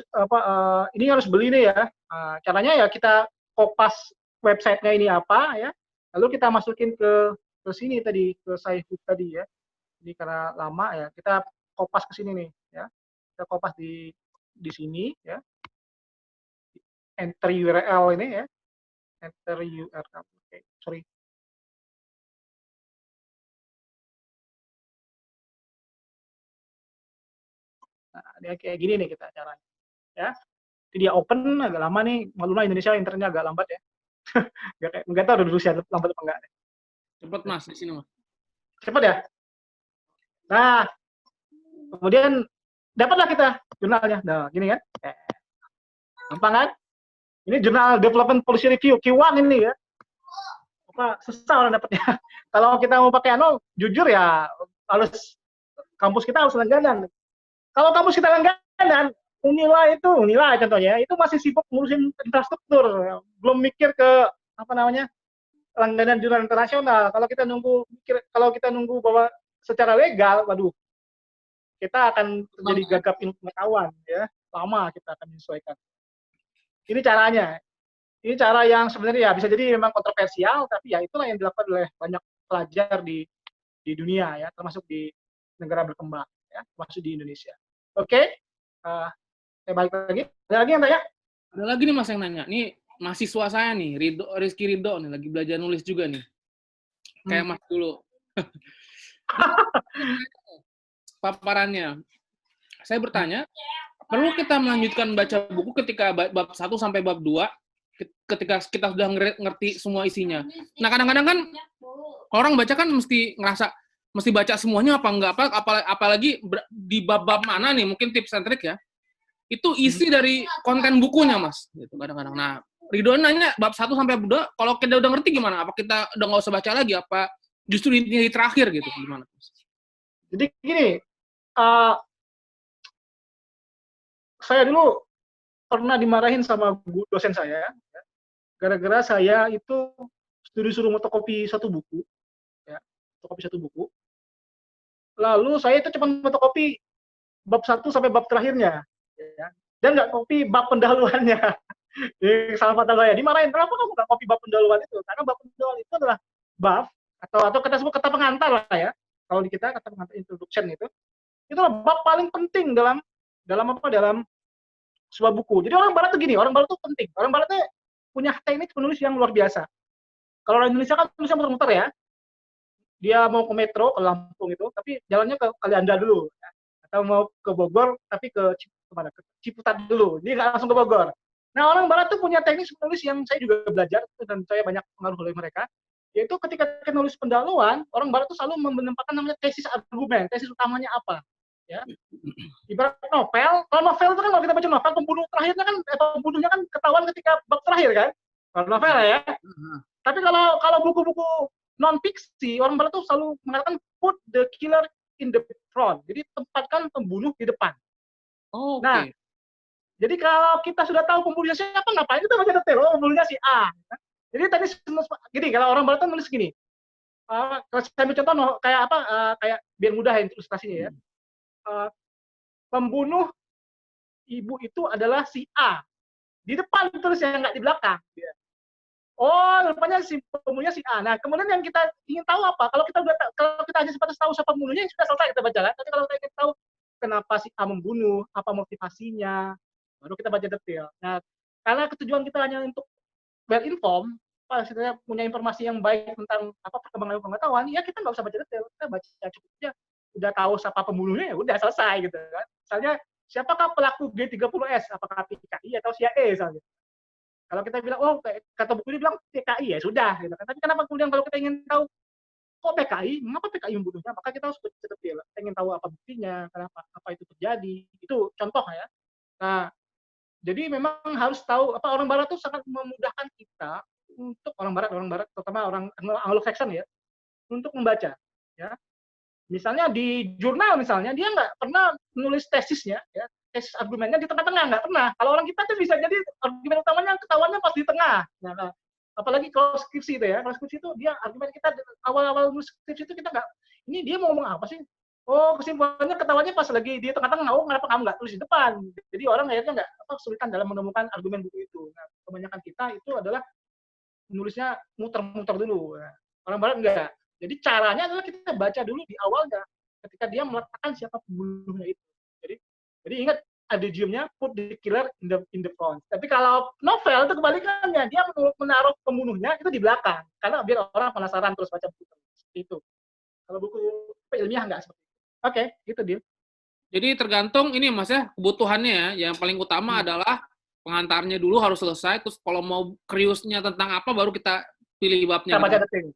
ini harus beli nih ya. Nah, caranya ya kita kopas websitenya ini apa ya. Lalu kita masukin ke sini tadi, ke Sci-Hub tadi ya. Ini karena lama ya, kita kopas ke sini nih ya. Kita kopas di sini ya. Entry URL ini ya. enter URL. Oke, sorry. Nah, dia kayak gini nih kita caranya. Ya, jadi dia open agak lama nih. Maklumlah Indonesia internetnya agak lambat ya. Nggak tahu di Rusia lambat apa enggak. Cepet Mas di sini Mas. Cepat ya. Nah, kemudian dapatlah kita jurnalnya. Nah, gini kan. Gampang kan? Ini jurnal Development Policy Review Q1 ini ya. Apa susah orang dapatnya. Kalau kita mau pakai jujur ya harus kampus kita harus langganan. Kalau kampus kita langganan, Unila contohnya, itu masih sibuk ngurusin infrastruktur, belum mikir ke apa namanya langganan jurnal internasional. Kalau kita nunggu bahwa secara legal, waduh, kita akan terjadi gagap ilmu pengetahuan, ya, lama kita akan menyesuaikan. Ini caranya. Ini cara yang sebenarnya ya bisa jadi memang kontroversial, tapi ya itulah yang dilakukan oleh banyak pelajar di dunia ya, termasuk di negara berkembang ya, termasuk di Indonesia. Oke, saya balik lagi. Ada lagi yang tanya? Ada lagi nih Mas yang nanya. Nih mahasiswa saya nih, Rizky Ridho nih, lagi belajar nulis juga nih. Kayak Mas dulu. Paparannya. Saya bertanya, perlu kita melanjutkan baca buku ketika bab 1 sampai bab 2 ketika kita sudah ngerti semua isinya. Nah, kadang-kadang kan orang baca kan mesti ngerasa mesti baca semuanya apa enggak, apalagi di bab-bab mana nih, mungkin tips and trick ya. Itu isi dari konten bukunya, Mas. Gitu kadang-kadang. Nah, Ridho nanya bab 1 sampai bab 2, kalau kita udah ngerti gimana? Apa kita udah nggak usah baca lagi? Apa justru di terakhir gitu? Gimana? Jadi gini, saya dulu pernah dimarahin sama dosen saya, ya, gara-gara saya itu disuruh fotokopi satu buku, ya, fotokopi satu buku. Lalu saya itu cuma fotokopi bab 1 sampai bab terakhirnya, ya, dan nggak kopi bab pendahuluannya. Salah fatal saya, dimarahin, kenapa kamu nggak kopi bab pendahuluan itu? Karena bab pendahuluan itu adalah bab atau kita sebut kata pengantar lah ya. Kalau di kita kata pengantar introduction itu adalah bab paling penting dalam sebuah buku. Jadi orang Barat tuh gini, orang Barat tuh penting. Orang Barat tuh punya teknik penulis yang luar biasa. Kalau orang Indonesia kan tulisnya muter-muter ya. Dia mau ke Metro, ke Lampung itu, tapi jalannya ke Kalianda dulu. Ya. Atau mau ke Bogor, tapi ke Ciputat dulu. Dia nggak langsung ke Bogor. Nah, orang Barat tuh punya teknik penulis yang saya juga belajar, dan saya banyak pengaruh oleh mereka. Yaitu ketika kita nulis pendahuluan, orang Barat tuh selalu menempatkan namanya tesis argumen, tesis utamanya apa. Ya. Ibarat novel, kalau novel itu kan kalau kita baca novel, pembunuhnya kan ketahuan ketika bab terakhir kan, kalau novel ya. Tapi kalau buku-buku non fiksi, orang Barat tuh selalu mengatakan put the killer in the front, jadi tempatkan pembunuh di depan. Oh, nah, jadi kalau kita sudah tahu pembunuhnya siapa, ngapain kita baca detail? Oh, pembunuhnya si A. Jadi tadi gini, kalau orang Barat tuh nulis gini. Kalau saya ambil contoh kayak apa? Kayak biar mudah ilustrasinya ya. Pembunuh ibu itu adalah si A. Di depan tulisnya, nggak di belakang. Oh, rupanya si pembunuhnya si A. Nah, kemudian yang kita ingin tahu apa? Kalau kita hanya sebatas tahu siapa pembunuhnya, sudah selesai kita baca kan. Tapi kalau kita ingin tahu kenapa si A membunuh, apa motivasinya, baru kita baca detail. Nah, karena tujuan kita hanya untuk well informed, kita punya informasi yang baik tentang apa perkembangan pengetahuan, ya kita nggak usah baca detail, kita baca cukupnya udah tahu siapa pembunuhnya, ya udah selesai gitu kan. Misalnya siapakah pelaku G30S, apakah PKI atau CIA misalnya. Kalau kita bilang, oh kata buku ini bilang PKI, ya sudah gitu kan. Tapi kenapa kemudian kalau kita ingin tahu kok PKI, mengapa PKI membunuhnya, maka kita harus baca detail, kita ingin tahu apa buktinya, kenapa apa itu terjadi. Itu contoh ya. Nah, jadi memang harus tahu apa, orang Barat itu sangat memudahkan kita untuk orang Barat terutama orang Anglo-Saxon ya, untuk membaca ya. Misalnya di jurnal misalnya dia nggak pernah menulis tesisnya ya, tesis argumennya di tengah-tengah, nggak pernah. Kalau orang kita tuh bisa jadi argumen utamanya ketahuannya pas di tengah. Nah, apalagi kalau skripsi itu ya, kalau skripsi itu dia argumen kita awal-awal skripsi itu kita nggak, ini dia mau ngomong apa sih? Oh, kesimpulannya ketahuannya pas lagi di tengah-tengah. Oh, kenapa kamu nggak tulis di depan? Jadi orang akhirnya nggak kesulitan dalam menemukan argumen buku itu. Nah, kebanyakan kita itu adalah menulisnya muter-muter dulu. Nah, orang Barat enggak. Jadi caranya adalah kita baca dulu di awalnya, ketika dia meletakkan siapa pembunuhnya itu. Jadi ingat, adigiumnya put the killer in the front. Tapi kalau novel itu kebalikannya, dia menaruh pembunuhnya itu di belakang, karena biar orang penasaran terus baca buku itu. Kalau buku ilmiah nggak seperti itu. Oke, itu dia. Jadi tergantung ini Mas ya, kebutuhannya ya. Yang paling utama adalah pengantarnya dulu harus selesai, terus kalau mau kriusnya tentang apa baru kita pilih babnya. Kita baca detil.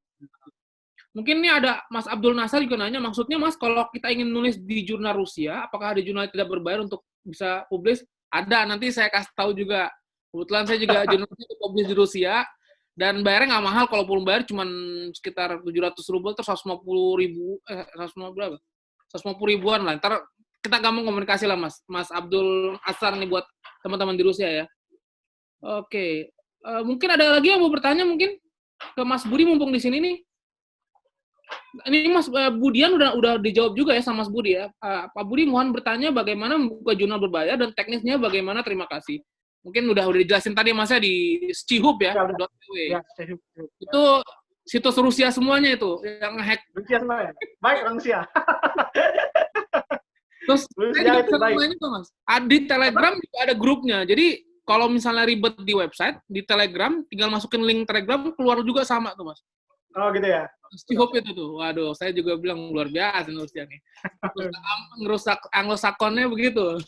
Mungkin ini ada Mas Abdul Nasar juga nanya, maksudnya Mas kalau kita ingin nulis di jurnal Rusia, apakah ada jurnal yang tidak berbayar untuk bisa publis? Ada, nanti saya kasih tahu juga. Kebetulan saya juga jurnalnya publis di Rusia, dan bayarnya nggak mahal, kalau belum bayar cuma sekitar 700 rubel, terus 150 ribu, 150 berapa? 150 ribuan lah. Ntar kita gampang komunikasi lah Mas Abdul Nasar nih buat teman-teman di Rusia ya. Oke. Mungkin ada lagi yang mau bertanya mungkin ke Mas Budi mumpung di sini nih. Ini Mas Budian udah dijawab juga ya sama Mas Budi ya. Pak Budi mohon bertanya bagaimana membuka jurnal berbayar dan teknisnya bagaimana, terima kasih. Mungkin udah dijelasin tadi Masnya di Stihub ya. Ya, itu situs Rusia semuanya itu yang hack. Rusia semuanya. Baik, Rusia. Terus saya juga itu Mas. Di Telegram juga ada grupnya. Jadi kalau misalnya ribet di website, di Telegram tinggal masukin link Telegram keluar juga sama tuh Mas. Oh gitu ya. Stihub itu tuh. Waduh, saya juga bilang luar biasa Rusia nih. Ngerusak Anglo-Sakonnya begitu.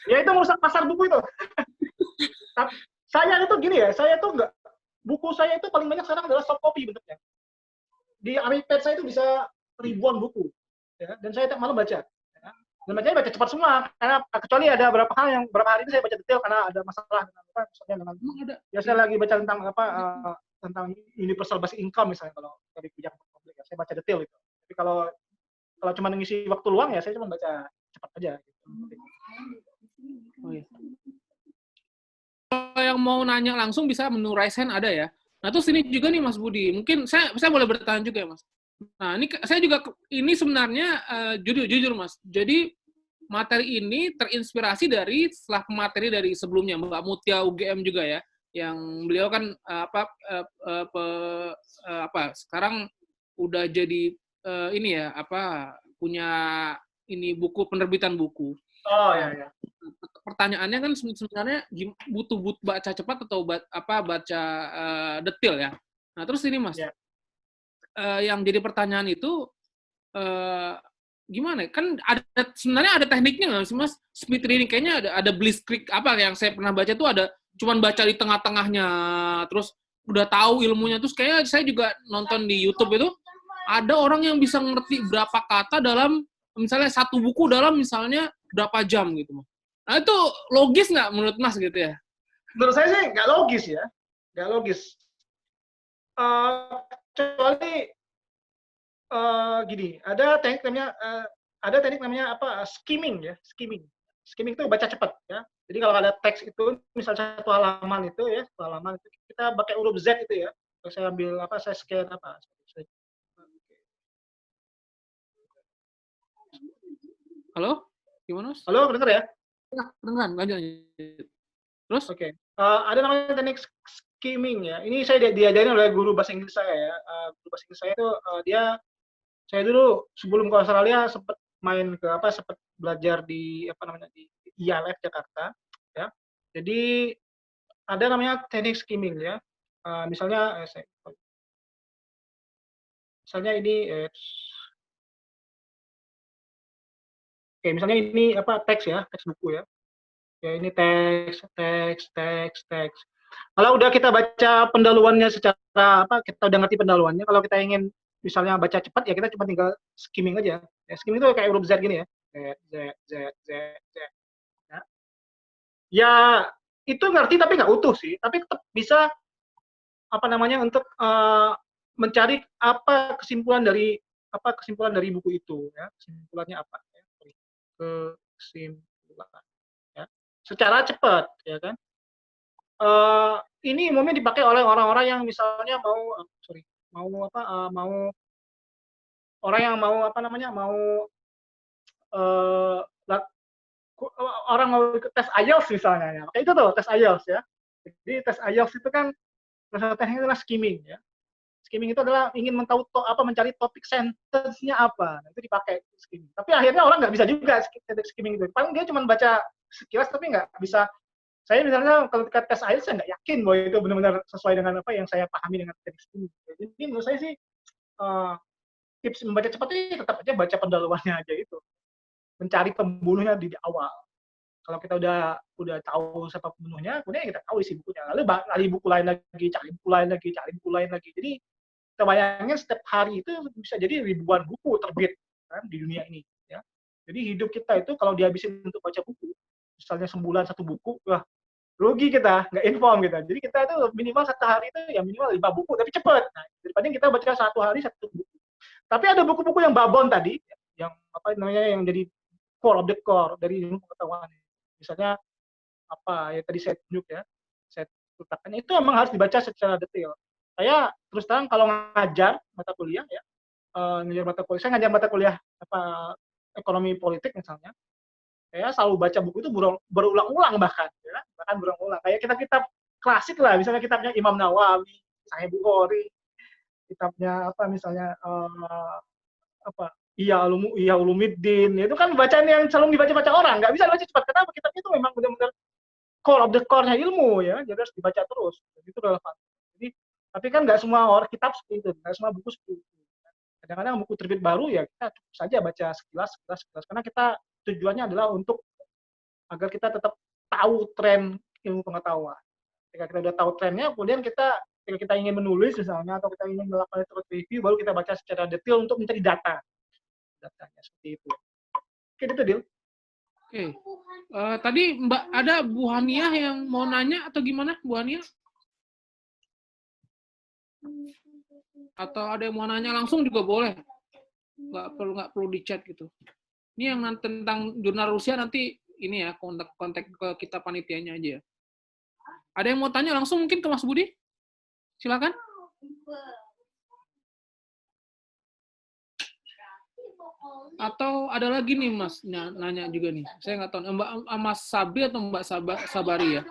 Ya itu merusak pasar buku itu. Saya itu gini ya, saya tuh buku saya itu paling banyak sekarang adalah soft copy bentuknya. Di iPad saya itu bisa ribuan buku, ya, dan saya tiap malam baca. Ya. Dan bacanya baca cepat semua, karena kecuali ada beberapa hari ini saya baca detail karena ada masalah dengan apa, misalnya dengan ya saya lagi baca tentang apa tentang universal basic income misalnya kalau dari kebijakan publik, ya, saya baca detail itu. Tapi kalau cuma mengisi waktu luang ya saya cuma baca cepat aja. Gitu. Oh, iya. Kalau yang mau nanya langsung bisa menu raise hand ada ya. Nah terus ini juga nih Mas Budi, mungkin saya boleh bertanya juga ya Mas. Nah ini saya juga ini sebenarnya jujur Mas. Jadi materi ini terinspirasi dari setelah materi dari sebelumnya Mbak Mutia UGM juga ya, yang beliau kan sekarang udah jadi ini ya punya ini buku penerbitan buku. Oh ya. Pertanyaannya kan sebenarnya butuh baca cepat atau baca detail ya. Nah terus ini Mas, yang jadi pertanyaan itu gimana? Kan sebenarnya ada tekniknya nggak sih Mas? Speed reading kayaknya ada blitzkrieg apa yang saya pernah baca itu ada cuman baca di tengah-tengahnya, terus udah tahu ilmunya, terus kayaknya saya juga nonton di YouTube itu ada orang yang bisa ngerti berapa kata dalam misalnya satu buku dalam misalnya berapa jam gitu Mas. Nah itu logis nggak menurut Mas gitu ya? Menurut saya sih nggak logis ya, nggak logis. Kecuali gini, ada teknik namanya skimming ya, skimming. Skimming itu baca cepat ya. Jadi kalau ada teks itu, misal satu halaman itu kita pakai huruf Z itu ya. Saya ambil saya scan Halo, gimana Mas? Halo, dengar ya? Kedengeran, lanjut. Terus? Oke. Ada namanya teknik skimming ya. Ini saya diajarin oleh guru bahasa Inggris saya ya. Guru bahasa Inggris saya itu saya dulu sebelum ke Australia sempat sempat belajar di di IALF Jakarta ya. Jadi ada namanya teknik skimming ya. Misalnya ini misalnya ini teks ya, teks buku ya. Ya ini teks. Kalau udah kita baca pendahuluannya secara kita udah ngerti pendahuluannya, kalau kita ingin misalnya baca cepat ya kita cuma tinggal skimming aja. Ya, skimming itu kayak huruf Z gini ya. Z. Ya itu ngerti tapi nggak utuh sih, tapi tetap bisa untuk mencari kesimpulan dari buku itu ya. Kesimpulannya apa ya. Kesimpulan ya. Secara cepat ya kan. Ini umumnya dipakai oleh orang-orang yang misalnya orang mau tes IELTS misalnya ya. Kayak itu tuh tes IELTS ya. Jadi tes IELTS itu kan salah tekniknya adalah skimming ya. Skimming itu adalah ingin mencari topik sentence-nya apa. Nah, itu dipakai skimming. Tapi akhirnya orang nggak bisa juga skimming itu. Paling dia cuma baca sekilas tapi nggak bisa. Saya misalnya kalau ketika tes IELTS saya nggak yakin bahwa itu benar-benar sesuai dengan apa yang saya pahami dengan teks ini. Jadi menurut saya sih tips membaca cepat ini tetap aja baca pendahuluannya aja itu, mencari pembunuhnya di awal. Kalau kita udah tahu siapa pembunuhnya, kemudian kita tahu isi bukunya. Lalu cari buku lain lagi, cari buku lain lagi, cari buku lain lagi. Jadi kita bayangin setiap hari itu bisa jadi ribuan buku terbit kan di dunia ini. Ya. Jadi hidup kita itu kalau dihabisin untuk baca buku, misalnya sebulan satu buku, wah rugi kita, nggak inform kita. Jadi kita itu minimal satu hari itu ya minimal 5 buku, tapi cepat. Nah, daripada kita baca satu hari satu buku. Tapi ada buku-buku yang babon tadi, yang apa namanya yang jadi core of the core dari ilmu pengetahuan. Misalnya apa ya tadi saya tunjuk ya, saya letakkan itu memang harus dibaca secara detail. Saya terus terang kalau ngajar mata kuliah ya, saya ngajar mata kuliah apa ekonomi politik misalnya, saya selalu baca buku itu berulang-ulang bahkan berulang-ulang. Kayak kitab-kitab klasik lah, misalnya kitabnya Imam Nawawi, Sahih Bukhari, kitabnya apa misalnya apa Ihya Ulumuddin, itu kan bacaan yang selalu dibaca-baca orang, nggak bisa dibaca cepat. Kenapa? Kitabnya itu memang benar-benar core of the core-nya ilmu ya, jadi harus dibaca terus. Jadi itu relevan. Jadi tapi kan nggak semua orang kitab seperti itu, nggak semua buku seperti itu. Kadang-kadang buku terbit baru ya kita cukup saja baca sekilas, karena kita tujuannya adalah untuk agar kita tetap tahu tren ilmu pengetahuan. Ketika kita udah tahu trennya, kemudian ketika kita ingin menulis misalnya atau kita ingin melakukan review, baru kita baca secara detail untuk mencari datanya seperti itu. Oke, itu Dil. Oke. Tadi Mbak ada Bu Haniah yang mau nanya atau gimana, Bu Haniah? Atau ada yang mau nanya langsung juga boleh. Nggak perlu di chat gitu. Ini yang nanti tentang jurnal Rusia nanti ini ya kontak ke kita panitianya aja ya. Ada yang mau tanya langsung mungkin ke Mas Budi? Silakan. Atau ada lagi nih Mas nanya juga nih. Saya nggak tahu Mas Sabri atau Mbak Sabari ya.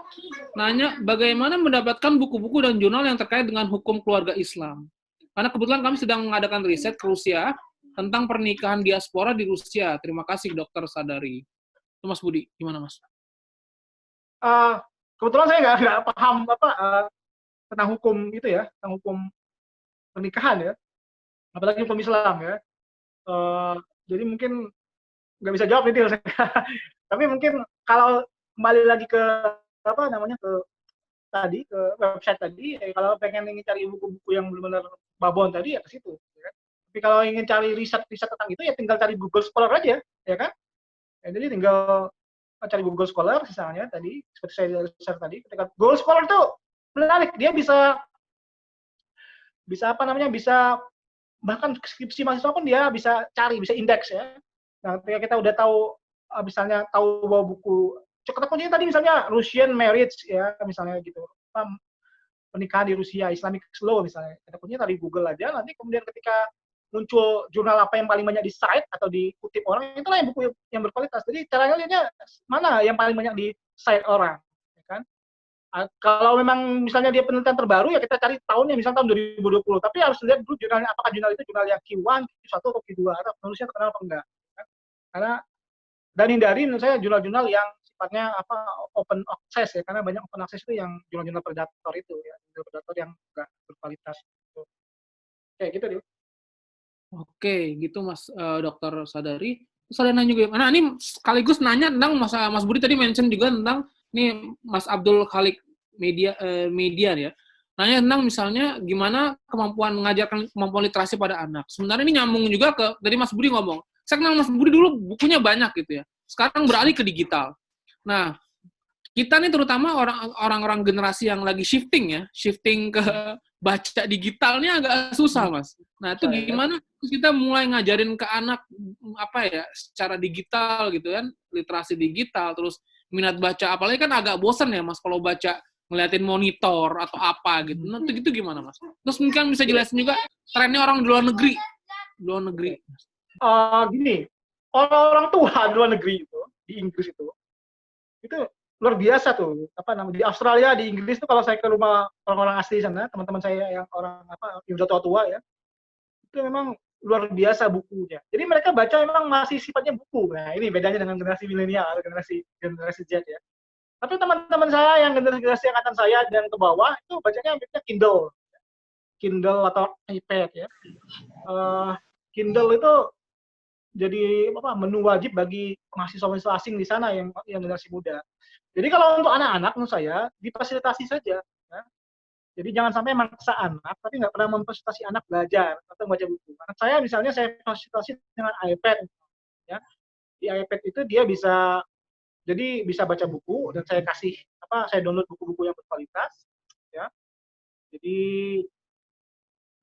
Nanya bagaimana mendapatkan buku-buku dan jurnal yang terkait dengan hukum keluarga Islam. Karena kebetulan kami sedang mengadakan riset ke Rusia tentang pernikahan diaspora di Rusia. Terima kasih Dokter Sadari. Itu Mas Budi, gimana Mas? Kebetulan saya nggak paham tentang hukum itu ya, tentang hukum pernikahan ya, apalagi hukum Islam ya. Jadi mungkin nggak bisa jawab detail saya. Tapi mungkin kalau kembali lagi ke apa namanya ke website tadi, kalau pengen ingin cari buku-buku yang benar-benar babon tadi ya ke situ. Ya. Tapi kalau ingin cari riset tentang itu ya tinggal cari Google Scholar aja, ya kan? Ya, jadi tinggal cari Google Scholar misalnya tadi, seperti saya share tadi. Ketika Google Scholar itu menarik, dia bisa apa namanya bisa bahkan skripsi mahasiswa pun dia bisa cari, bisa indeks ya. Nah, ketika kita udah tahu misalnya tahu bahwa buku kata kuncinya tadi misalnya Russian marriage ya misalnya gitu, pernikahan di Rusia, Islamic law misalnya, kata kuncinya tadi Google aja, nanti kemudian ketika muncul jurnal apa yang paling banyak di cite atau dikutip orang, itulah yang buku yang berkualitas. Jadi caranya lihatnya mana yang paling banyak di cite orang, ya kan? Kalau memang misalnya dia penelitian terbaru ya kita cari tahunnya misalnya tahun 2020, tapi harus lihat dulu jurnalnya apakah jurnal itu jurnal yang Q1, Q1 atau Q2 atau penulisnya terkenal apa enggak. Kan? Karena dan hindari menurut saya jurnal-jurnal yang sifatnya open access ya, karena banyak open access itu yang jurnal-jurnal predator itu ya, jurnal predator yang enggak berkualitas. Kayak gitu deh. Oke, gitu Mas Dokter Sadari. Terus ada nanya juga, nah ini sekaligus nanya tentang Mas Budi tadi mention juga tentang ini Mas Abdul Khalik media ya. Nanya tentang misalnya gimana kemampuan mengajarkan kemampuan literasi pada anak. Sebenarnya ini nyambung juga ke tadi Mas Budi ngomong. Saya kenal Mas Budi dulu bukunya banyak gitu ya. Sekarang beralih ke digital. Nah, kita nih terutama orang-orang generasi yang lagi shifting ke baca digitalnya agak susah, Mas. Nah, itu gimana kita mulai ngajarin ke anak apa ya, secara digital gitu kan, literasi digital, terus minat baca, apalagi kan agak bosan ya, Mas, kalau baca ngeliatin monitor atau apa gitu. Nah, itu gimana, Mas? Terus mungkin bisa jelasin juga trennya orang di luar negeri. Gini, orang-orang tua di luar negeri itu, di Inggris itu luar biasa tuh. Apa namanya di Australia, di Inggris tuh kalau saya ke rumah orang-orang asli sana, teman-teman saya yang orang yang udah tua-tua ya, itu memang luar biasa bukunya. Jadi mereka baca memang masih sifatnya buku. Nah, ini bedanya dengan generasi milenial atau generasi Z ya. Tapi teman-teman saya yang generasi angkatan saya dan ke bawah itu bacanya Kindle. Kindle atau iPad ya. Kindle itu jadi menu wajib bagi mahasiswa asing di sana yang generasi muda. Jadi kalau untuk anak-anak menurut saya difasilitasi saja. Ya. Jadi jangan sampai maksa anak, tapi nggak pernah memfasilitasi anak belajar atau baca buku. Anak saya misalnya saya fasilitasi dengan iPad. Ya. Di iPad itu dia bisa baca buku dan saya download buku-buku yang berkualitas. Ya. Jadi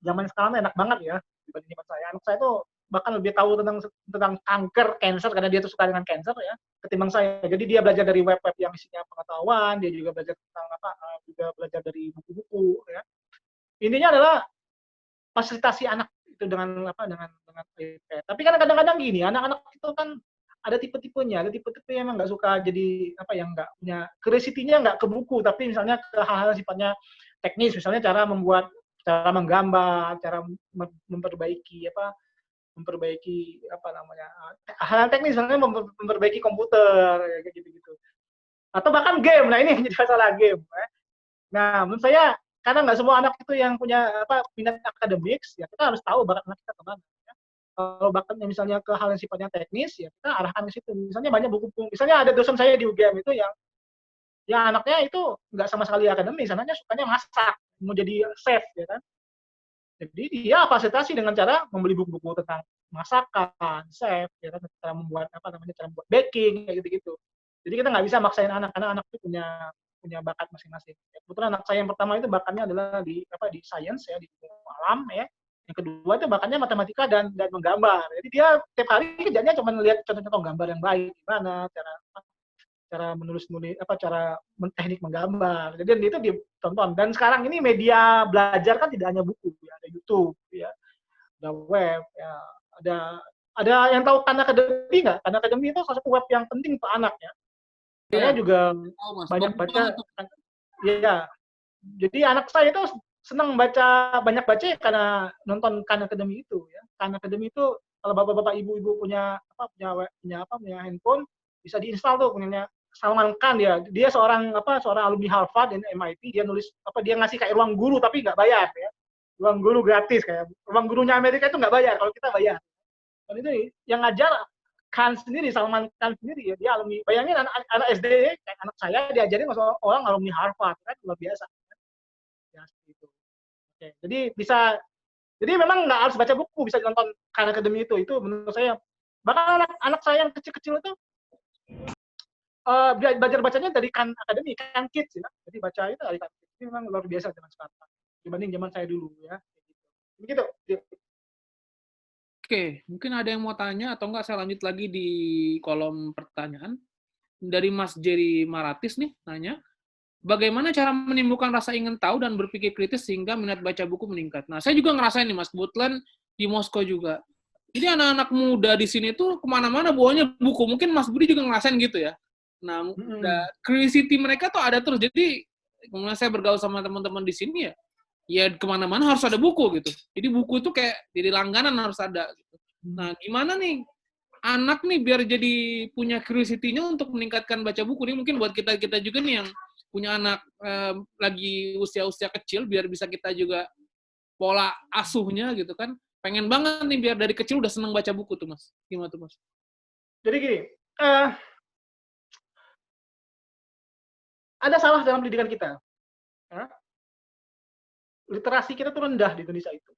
zaman sekarang enak banget ya dibanding zaman saya. Anak saya tuh bahkan lebih tahu tentang cancer karena dia tuh suka dengan cancer ya ketimbang saya. Jadi dia belajar dari web-web yang isinya pengetahuan, dia juga belajar tentang juga belajar dari buku-buku ya. Intinya adalah fasilitasi anak itu dengan iPad. Tapi kan kadang-kadang gini, anak-anak itu kan ada tipe-tipenya, ada tipe-tipe yang nggak suka jadi yang nggak punya curiosity-nya nggak ke buku, tapi misalnya ke hal-hal sifatnya teknis, misalnya cara menggambar, cara memperbaiki hal teknis, misalnya memperbaiki komputer kayak gitu-gitu. Atau bahkan game. Nah, ini jadi masalah game. Nah, menurut saya karena nggak semua anak itu yang punya minat akademik, ya kita harus tahu bakat anak kita kemana. Ya. Kalau bakatnya misalnya ke hal yang sifatnya teknis, ya kita arahkan ke situ. Misalnya banyak buku, misalnya ada dosen saya di UGM itu yang anaknya itu nggak sama sekali akademis, anaknya sukanya masak, mau jadi chef, ya kan. Jadi dia fasilitasi dengan cara membeli buku-buku tentang masakan, chef, ya kan, cara membuat cara membuat baking kayak gitu-gitu. Jadi kita nggak bisa maksain anak, karena anak itu punya bakat masing-masing. Ya, kebetulan anak saya yang pertama itu bakatnya adalah di science ya, di alam ya. Yang kedua itu bakatnya matematika dan menggambar. Jadi dia tiap hari kerjanya cuma lihat contoh-contoh gambar yang baik, gimana cara cara teknik menggambar. Jadi itu ditonton. Dan sekarang ini media belajar kan tidak hanya buku, ya, ada YouTube, ya, ada web, ya, ada yang tahu Khan Academy nggak? Khan Academy itu salah satu web yang penting untuk anak ya. Saya juga banyak baca. Ya, jadi anak saya itu banyak baca karena nonton Khan Academy itu ya. Khan Academy itu kalau bapak-bapak ibu-ibu punya handphone bisa diinstal tuh punya Salman Khan dia seorang alumni Harvard dan MIT, dia ngasih kayak ruang guru tapi nggak bayar ya. Ruang guru gratis, kayak ruang gurunya Amerika itu nggak bayar, kalau kita bayar. Dan itu yang ngajar Khan sendiri, Salman Khan sendiri ya, dia alumni. Bayangin anak SD kayak anak saya diajarin sama orang alumni Harvard, kan luar biasa. Ya, gitu. Oke, jadi memang nggak harus baca buku, bisa nonton Khan Academy itu menurut saya. Bahkan anak saya yang kecil-kecil itu belajar bacanya dari Khan Academy, Khan Kids ya. Jadi baca itu dari Khan Kids. Ini memang luar biasa zaman sekarang dibanding zaman saya dulu ya. Begitu. Oke, mungkin ada yang mau tanya atau enggak saya lanjut lagi di kolom pertanyaan. Dari Mas Jerry Maratis nih nanya, bagaimana cara menimbulkan rasa ingin tahu dan berpikir kritis sehingga minat baca buku meningkat? Nah, saya juga ngerasain nih Mas, kebetulan di Moskow juga. Jadi anak-anak muda di sini tuh kemana-mana bawanya buku. Mungkin Mas Budi juga ngerasain gitu ya. Nah, curiosity mereka tuh ada terus. Jadi, kemudian saya bergaul sama teman-teman di sini ya kemana-mana harus ada buku gitu. Jadi buku itu kayak jadi langganan harus ada. Gitu. Nah, gimana nih anak nih biar jadi punya curiosity-nya untuk meningkatkan baca buku nih, mungkin buat kita juga nih yang punya anak lagi usia-usia kecil, biar bisa kita juga pola asuhnya gitu kan, pengen banget nih biar dari kecil udah seneng baca buku tuh Mas. Gimana tuh Mas? Jadi gini, ada salah dalam pendidikan kita. Ya. Literasi kita tuh rendah di Indonesia itu.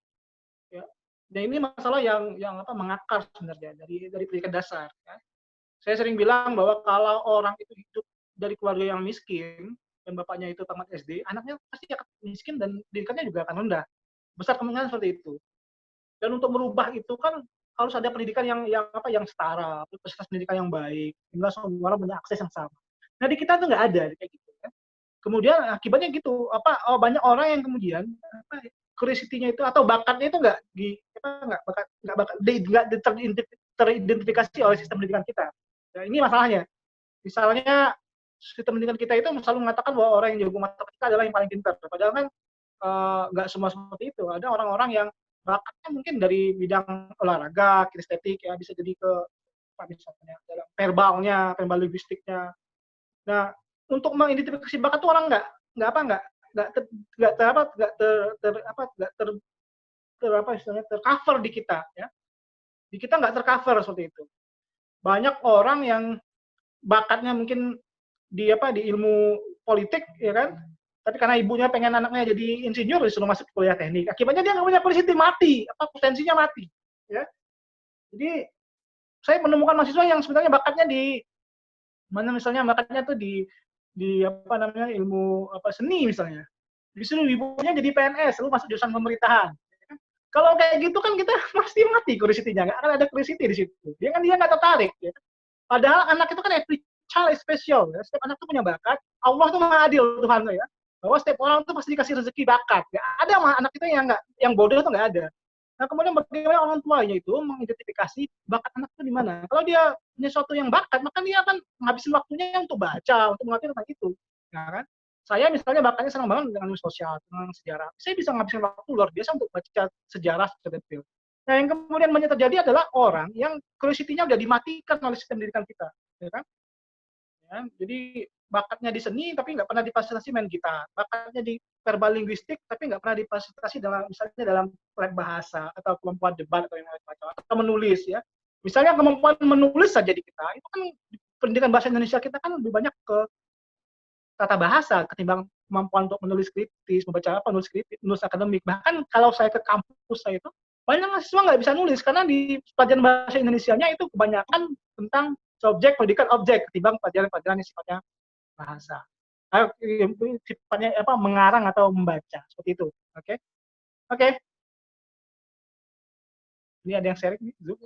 Ya. Dan ini masalah yang mengakar sebenarnya dari pendidikan dasar. Ya. Saya sering bilang bahwa kalau orang itu hidup dari keluarga yang miskin dan bapaknya itu tamat SD, anaknya pasti akan miskin dan pendidikannya juga akan rendah. Besar kemungkinan seperti itu. Dan untuk merubah itu kan harus ada pendidikan yang setara, fasilitas pendidikan yang baik, sehingga semua orang punya akses yang sama. Nah di kita tuh nggak ada kayak gitu. Ya. Kemudian akibatnya gitu, banyak orang yang kemudian curiosity-nya itu atau bakatnya itu nggak teridentifikasi oleh sistem pendidikan kita. Ya, ini masalahnya. Misalnya sistem pendidikan kita itu selalu mengatakan bahwa orang yang jago matematika adalah yang paling pintar. Padahal kan nggak semua seperti itu. Ada orang-orang yang bakatnya mungkin dari bidang olahraga, kinestetik ya, bisa jadi ke apa misalnya dalam verbal linguistiknya. Nah, untuk mengidentifikasi bakat tuh orang nggak apa nggak ter, nggak ter, apa nggak ter, ter apa nggak ter, ter apa istilahnya tercover di kita ya. Di kita nggak tercover seperti itu. Banyak orang yang bakatnya mungkin di apa di ilmu politik ya kan, tapi karena ibunya pengen anaknya jadi insinyur disuruh masuk kuliah teknik, akibatnya dia nggak punya posisi, mati apa potensinya mati ya. Jadi saya menemukan mahasiswa yang sebenarnya bakatnya di mana, misalnya bakatnya tuh di apa namanya ilmu apa seni misalnya, disuruh ibunya jadi PNS lalu masuk jurusan pemerintahan. Kalau kayak gitu kan kita pasti mati curiosity-nya, nggak akan ada curiosity di situ. Dia nggak tertarik. Ya. Padahal anak itu kan every child is special. Ya. Setiap anak itu punya bakat. Allah tuh maha adil Tuhan ya. Bahwa setiap orang tuh pasti dikasih rezeki bakat. Ya. Ada anak itu yang bodoh itu nggak ada. Nah kemudian bagaimana orang tuanya itu mengidentifikasi bakat anak itu di mana. Kalau dia punya sesuatu yang bakat, maka dia akan menghabiskan waktunya untuk baca, untuk mengerti tentang itu. Ya kan? Saya misalnya bakatnya senang banget dengan sosial, dengan sejarah. Saya bisa menghabiskan waktu luar biasa untuk baca sejarah secara detail. Nah, yang kemudian banyak terjadi adalah orang yang curiosity-nya udah dimatikan oleh sistem pendidikan kita, ya kan? Ya, jadi bakatnya di seni tapi nggak pernah difasilitasi main gitar, bakatnya di verbal linguistik tapi nggak pernah difasilitasi dalam misalnya dalam lab bahasa atau kemampuan debat atau yang macam atau menulis ya. Misalnya kemampuan menulis saja di kita itu kan pendidikan bahasa Indonesia kita kan lebih banyak ke tata bahasa ketimbang kemampuan untuk menulis kritis, membaca apa, nulis kritis, nulis akademik. Bahkan kalau saya ke kampus saya itu, banyak mahasiswa nggak bisa nulis karena di pelajaran bahasa Indonesianya itu kebanyakan tentang subjek, predikat, objek ketimbang pelajaran-pelajaran yang sifatnya bahasa. Sifatnya apa mengarang atau membaca seperti itu. Oke, oke. Ini ada yang sharing nih, Zoom.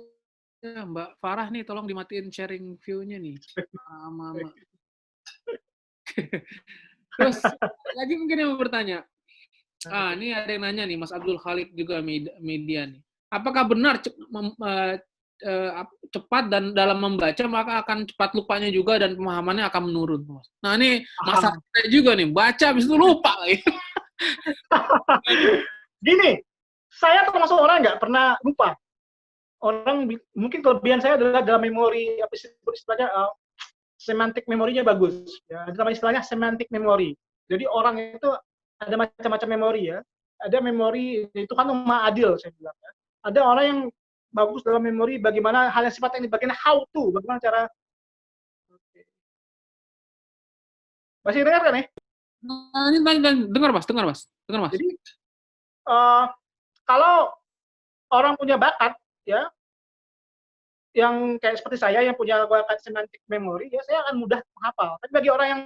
Ya, Mbak Farah nih, tolong dimatiin sharing view-nya nih. Mama. Terus lagi mungkin yang mau bertanya. Ini ada yang nanya nih, Mas Abdul Khalid juga media nih. Apakah benar cepat dan dalam membaca maka akan cepat lupanya juga dan pemahamannya akan menurun? Nah ini masalah juga nih, baca habis itu lupa lagi. Gini, saya termasuk orang nggak pernah lupa. Orang mungkin kelebihan saya adalah dalam memori apa istilahnya semantik memorinya bagus ya, ada namanya istilahnya semantik memori. Jadi orang itu ada macam-macam memori ya, ada memori itu kan maha adil saya bilang ya. Ada orang yang bagus dalam memori bagaimana hal yang sifatnya ini, bagaimana how to, bagaimana cara. Masih dengar kan ya? Ini dengar mas. Jadi kalau orang punya bakat ya, yang kayak seperti saya yang punya bakat semantik memori, ya saya akan mudah menghafal. Tapi bagi orang yang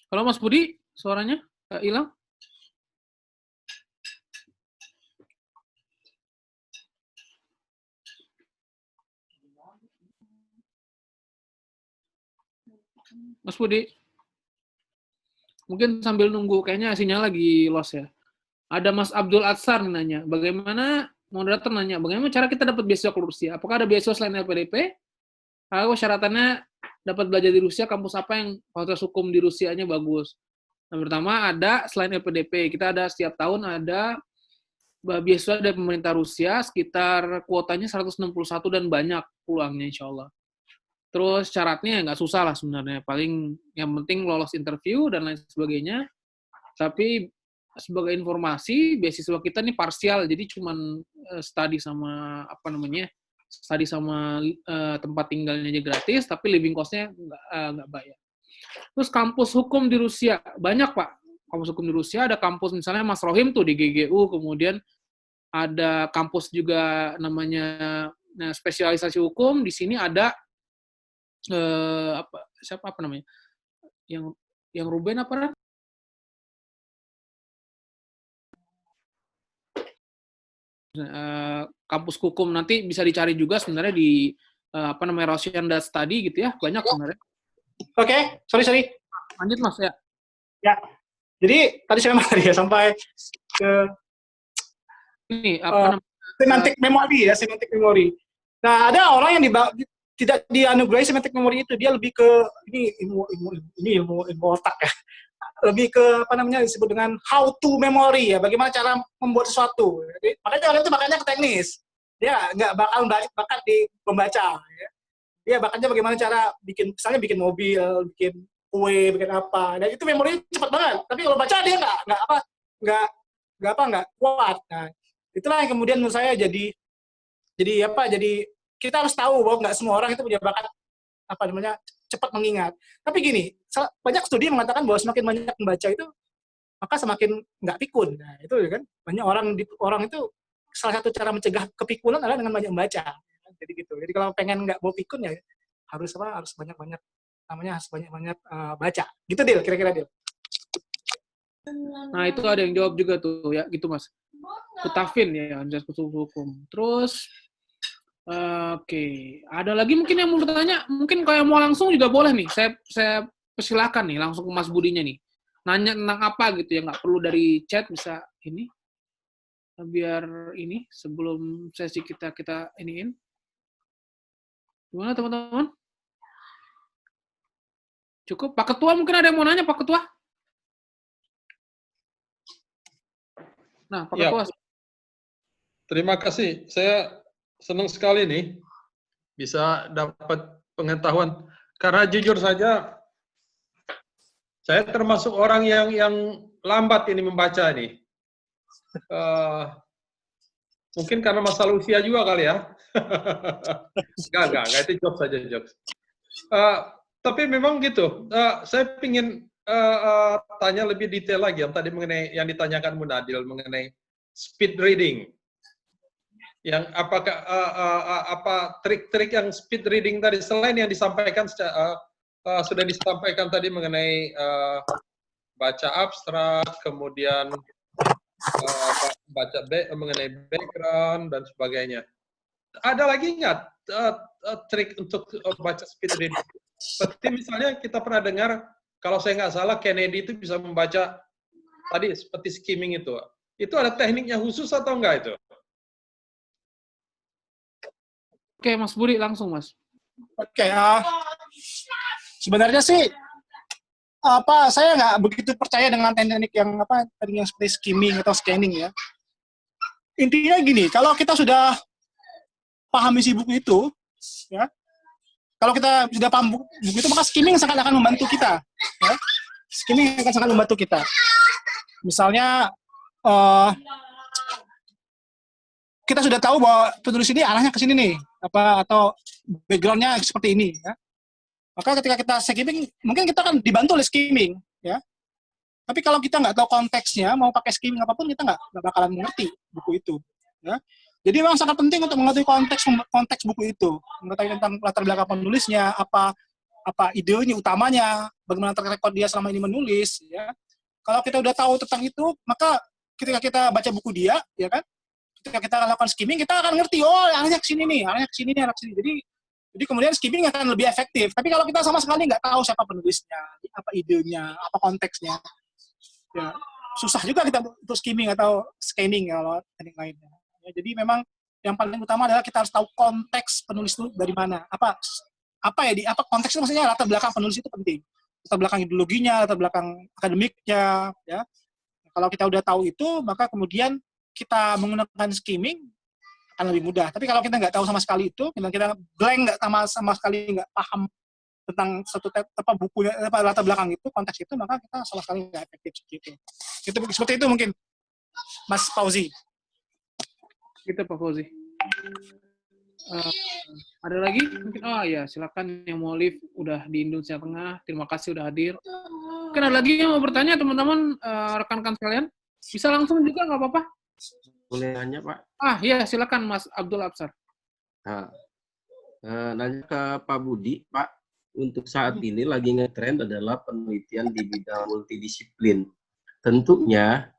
Kalau Mas Budi suaranya hilang? Mas Budi, mungkin sambil nunggu, kayaknya sinyal lagi lost ya. Ada Mas Abdul Atsar nanya, bagaimana moderator nanya, bagaimana cara kita dapat beasiswa ke Rusia? Apakah ada beasiswa selain LPDP? Kalau syaratannya dapat belajar di Rusia, kampus apa yang fakultas hukum di Rusianya bagus? Yang pertama ada selain LPDP, kita ada setiap tahun ada beasiswa dari pemerintah Rusia, sekitar kuotanya 161 dan banyak peluangnya insya Allah. Terus syaratnya nggak susah lah sebenarnya, paling yang penting lolos interview dan lain sebagainya. Tapi sebagai informasi, beasiswa kita nih parsial, jadi cuman study sama tempat tinggalnya aja gratis, tapi living cost-nya nggak bayar. Terus kampus hukum di Rusia, banyak Pak. Kampus hukum di Rusia, ada kampus misalnya Mas Rohim tuh di GGU, kemudian ada kampus juga namanya spesialisasi hukum, di sini ada apa namanya? Yang Ruben apa? Kampus hukum nanti bisa dicari juga sebenarnya di Rosianda Study gitu ya, banyak sebenarnya. Oke, sorry. Lanjut Mas ya. Ya, jadi tadi saya ya sampai ke ini semantik memori. Nah, ada orang yang tidak dianugerahi semantik memori itu, dia lebih ke ini ilmu otak ya. lebih ke apa namanya disebut dengan how to memory ya, bagaimana cara membuat sesuatu. Jadi, makanya orang itu makanya ke teknis. Dia nggak bakal bakat di membaca. Ya. Dia bakatnya bagaimana cara bikin, misalnya bikin mobil, bikin kue, bikin apa. Dan itu memorinya cepat banget. Tapi kalau baca dia nggak kuat. Nah, itulah yang kemudian menurut saya jadi kita harus tahu bahwa nggak semua orang itu punya bakat apa namanya cepat mengingat. Tapi gini, banyak studi mengatakan bahwa semakin banyak membaca itu maka semakin nggak pikun. Nah, itu kan banyak orang itu salah satu cara mencegah kepikunan adalah dengan banyak membaca. Jadi gitu. Jadi kalau pengen nggak mau pikun ya harus banyak-banyak namanya harus banyak-banyak baca. Gitu Dil, kira-kira Dil. Nah, itu ada yang jawab juga tuh ya, gitu Mas. Kutafin ya, Universitas Khusus Hukum. Terus oke, ada lagi mungkin yang mau bertanya, mungkin kalau yang mau langsung juga boleh nih. Saya persilakan nih langsung ke Mas Budinya nih. Nanya tentang apa gitu ya, nggak perlu dari chat, bisa ini. Biar ini sebelum sesi kita iniin. Gimana teman-teman? Cukup? Pak Ketua mungkin ada yang mau nanya, Pak Ketua? Nah, Pak Ketua. Terima kasih. Saya senang sekali nih bisa dapat pengetahuan. Karena jujur saja, saya termasuk orang yang lambat ini membaca nih. Mungkin karena masalah usia juga kali ya. Enggak, itu jokes saja, jokes. Tapi memang gitu, saya ingin tanya lebih detail lagi yang tadi mengenai yang ditanyakan Bu Nadil mengenai speed reading. Yang apakah apa trik-trik yang speed reading tadi selain yang disampaikan sudah disampaikan tadi mengenai baca abstrak, kemudian baca mengenai background dan sebagainya. Ada lagi nggak trik untuk baca speed reading? Seperti misalnya kita pernah dengar, kalau saya nggak salah Kennedy itu bisa membaca tadi seperti skimming itu. Itu ada tekniknya khusus atau enggak itu? Oke, Mas Budi langsung, Mas. Oke, sebenarnya sih saya nggak begitu percaya dengan teknik yang tadi yang seperti skimming atau scanning ya. Intinya gini, kalau kita sudah paham isi buku itu, ya, kalau kita sudah paham buku itu, maka skimming sangat akan membantu kita. Ya. Skimming akan sangat membantu kita. Misalnya, kita sudah tahu bahwa penulis ini arahnya ke sini nih, atau background-nya seperti ini. Ya. Maka ketika kita skimming, mungkin kita akan dibantu oleh skimming. Ya. Tapi kalau kita nggak tahu konteksnya, mau pakai skimming apapun, kita nggak bakalan mengerti buku itu. Ya. Jadi memang sangat penting untuk mengetahui konteks buku itu, mengetahui tentang latar belakang penulisnya, apa idenya utamanya, bagaimana track record dia selama ini menulis. Ya. Kalau kita udah tahu tentang itu, maka ketika kita baca buku dia, ya kan, ketika kita lakukan skimming, kita akan ngerti, oh arahnya ke sini nih, arahnya ke sini nih, arahnya ke sini. Jadi kemudian skimming akan lebih efektif. Tapi kalau kita sama sekali nggak tahu siapa penulisnya, apa idenya, apa konteksnya, ya susah juga kita untuk skimming atau scanning kalau teknik lainnya. Ya, jadi memang yang paling utama adalah kita harus tahu konteks penulis itu dari mana. Apa konteks itu maksudnya latar belakang penulis itu penting. Latar belakang ideologinya, latar belakang akademiknya, ya. Kalau kita udah tahu itu, maka kemudian kita menggunakan skimming akan lebih mudah. Tapi kalau kita nggak tahu sama sekali itu, kita blank, nggak sama sekali nggak paham tentang satu bukunya, latar belakang itu, konteks itu, maka kita sama sekali nggak efektif gitu. Seperti itu mungkin, Mas Fauzi. Gitu Pak Fauzi. Ada lagi? Mungkin, ya silakan yang mau live udah di Indonesia Tengah. Terima kasih udah hadir. Mungkin ada lagi yang mau bertanya teman-teman, rekan-rekan sekalian. Bisa langsung juga nggak apa-apa. Boleh nanya Pak? Ya silakan Mas Abdul Absar. Nanya ke Pak Budi, Pak. Untuk saat ini lagi ngetrend adalah penelitian di bidang multidisiplin. Tentunya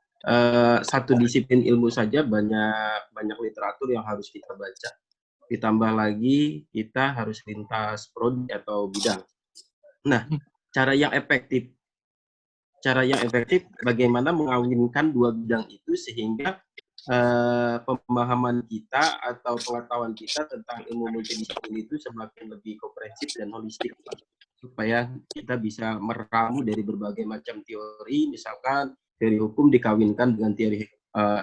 satu disiplin ilmu saja banyak literatur yang harus kita baca. Ditambah lagi kita harus lintas prodi atau bidang. Nah, cara yang efektif bagaimana mengawinkan dua bidang itu sehingga pemahaman kita atau pengetahuan kita tentang ilmu multidisiplin itu semakin lebih komprehensif dan holistik. supaya kita bisa meramu dari berbagai macam teori, misalkan teori hukum dikawinkan dengan teori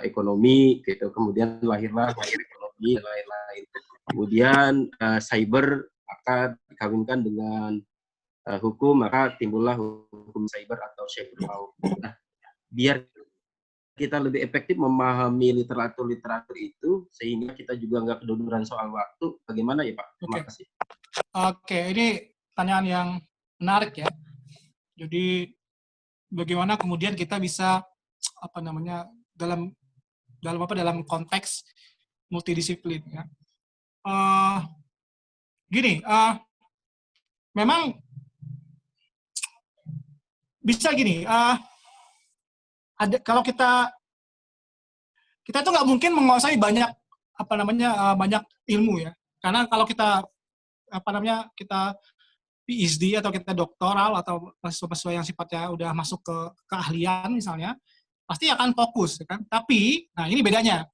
ekonomi, gitu. Kemudian lahirlah ekonomi dan lain-lain. Kemudian cyber maka dikawinkan dengan hukum, maka timbullah hukum cyber atau cyber law. Nah, biar kita lebih efektif memahami literatur-literatur itu, sehingga kita juga nggak kedodoran soal waktu. Bagaimana ya Pak? Terima kasih. Oke, ini pertanyaan yang menarik ya. Jadi bagaimana kemudian kita bisa dalam konteks multidisiplin ya. Memang bisa gini. Kalau kita tuh nggak mungkin menguasai banyak banyak ilmu ya. Karena kalau kita kita PhD atau kita doktoral atau mahasiswa yang sifatnya udah masuk ke keahlian misalnya, pasti akan fokus ya kan. Tapi nah ini bedanya.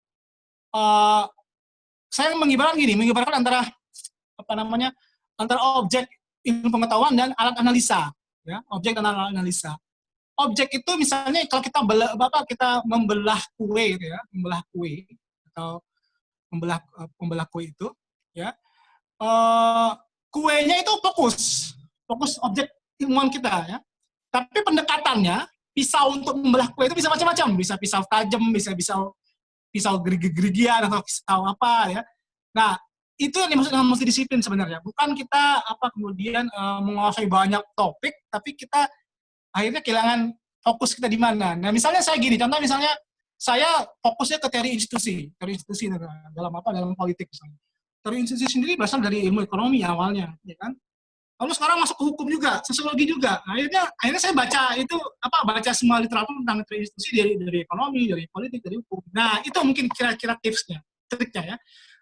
Saya mengibarkan antara antara objek ilmu pengetahuan dan alat analisa ya, objek dan alat analisa. Objek itu misalnya kalau kita membelah kue gitu ya, membelah kue atau membelah kue itu ya, kuenya itu fokus objek ilmuwan kita ya. Tapi pendekatannya pisau untuk membelah kue itu bisa macam-macam, bisa pisau tajam, bisa pisau gerigi-gerigian atau pisau apa ya. Nah, itu yang dimaksud dengan multidisiplin sebenarnya. Bukan kita kemudian menguasai banyak topik, tapi kita akhirnya kehilangan fokus kita di mana. Nah, misalnya saya gini, contoh misalnya saya fokusnya ke teori institusi dalam politik misalnya. Teori institusi sendiri berasal dari ilmu ekonomi awalnya, ya kan? Lalu sekarang masuk ke hukum juga, sosiologi juga. Akhirnya saya baca semua literatur tentang teori institusi dari ekonomi, dari politik, dari hukum. Nah, itu mungkin kira-kira tipsnya, triknya ya.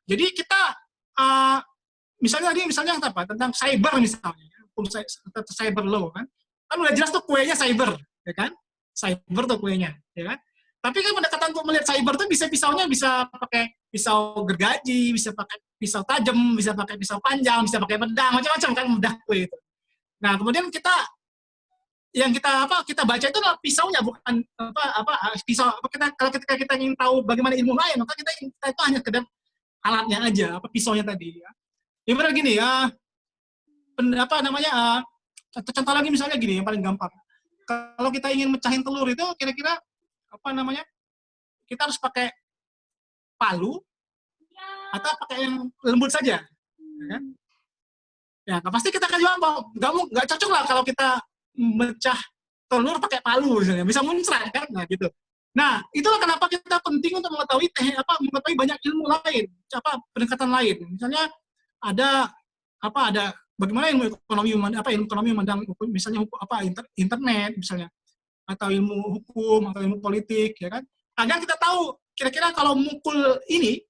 Jadi kita misalnya tentang cyber misalnya, hukum cyber law kan udah jelas tuh kuenya cyber, ya kan? Cyber tuh kuenya, ya kan? Tapi kan pendekatan untuk melihat cyber tuh pisaunya bisa pakai pisau gergaji, bisa pakai pisau tajam, bisa pakai pisau panjang, bisa pakai pedang, macam-macam kan bedah kue itu. Nah, kemudian kita baca itu adalah pisaunya, bukan pisau. Kalau kita ingin tahu bagaimana ilmu lain, maka kita itu hanya sekedar alatnya aja, pisaunya tadi ya. Ibarat gini ya, contoh lagi misalnya gini yang paling gampang. Kalau kita ingin mecahin telur itu kira-kira kita harus pakai palu atau pakai yang lembut saja, ya kan? Ya, pasti kita akan jawab nggak cocok lah kalau kita mecah telur pakai palu misalnya, bisa muncrat kan, nah gitu. Nah, itulah kenapa kita penting untuk mengetahui banyak ilmu lain, pendekatan lain. Misalnya ada bagaimana ilmu ekonomi memandang misalnya internet misalnya, atau ilmu hukum atau ilmu politik ya kan. Agar kita tahu kira-kira kalau mukul ini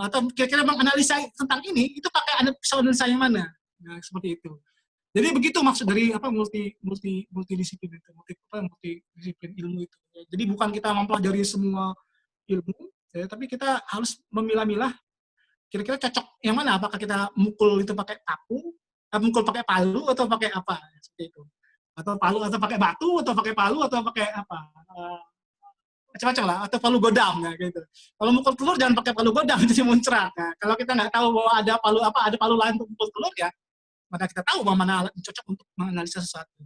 atau kira-kira menganalisa tentang ini itu pakai pisau analisa yang mana. Nah, seperti itu. Jadi begitu maksud dari multidisiplin itu, multidisiplin ilmu itu. Jadi bukan kita mempelajari semua ilmu, ya, tapi kita harus memilah-milah kira-kira cocok yang mana, apakah kita mukul itu pakai mukul pakai palu atau pakai apa, seperti itu. Atau palu atau pakai batu atau pakai palu atau pakai apa. Macam-macam lah, atau palu godam ya gitu. Kalau mukul telur jangan pakai palu godam, itu muncrat. Nah, kalau kita nggak tahu bahwa ada palu lain untuk mukul telur ya, maka kita tahu bahwa mana alat yang cocok untuk menganalisa sesuatu.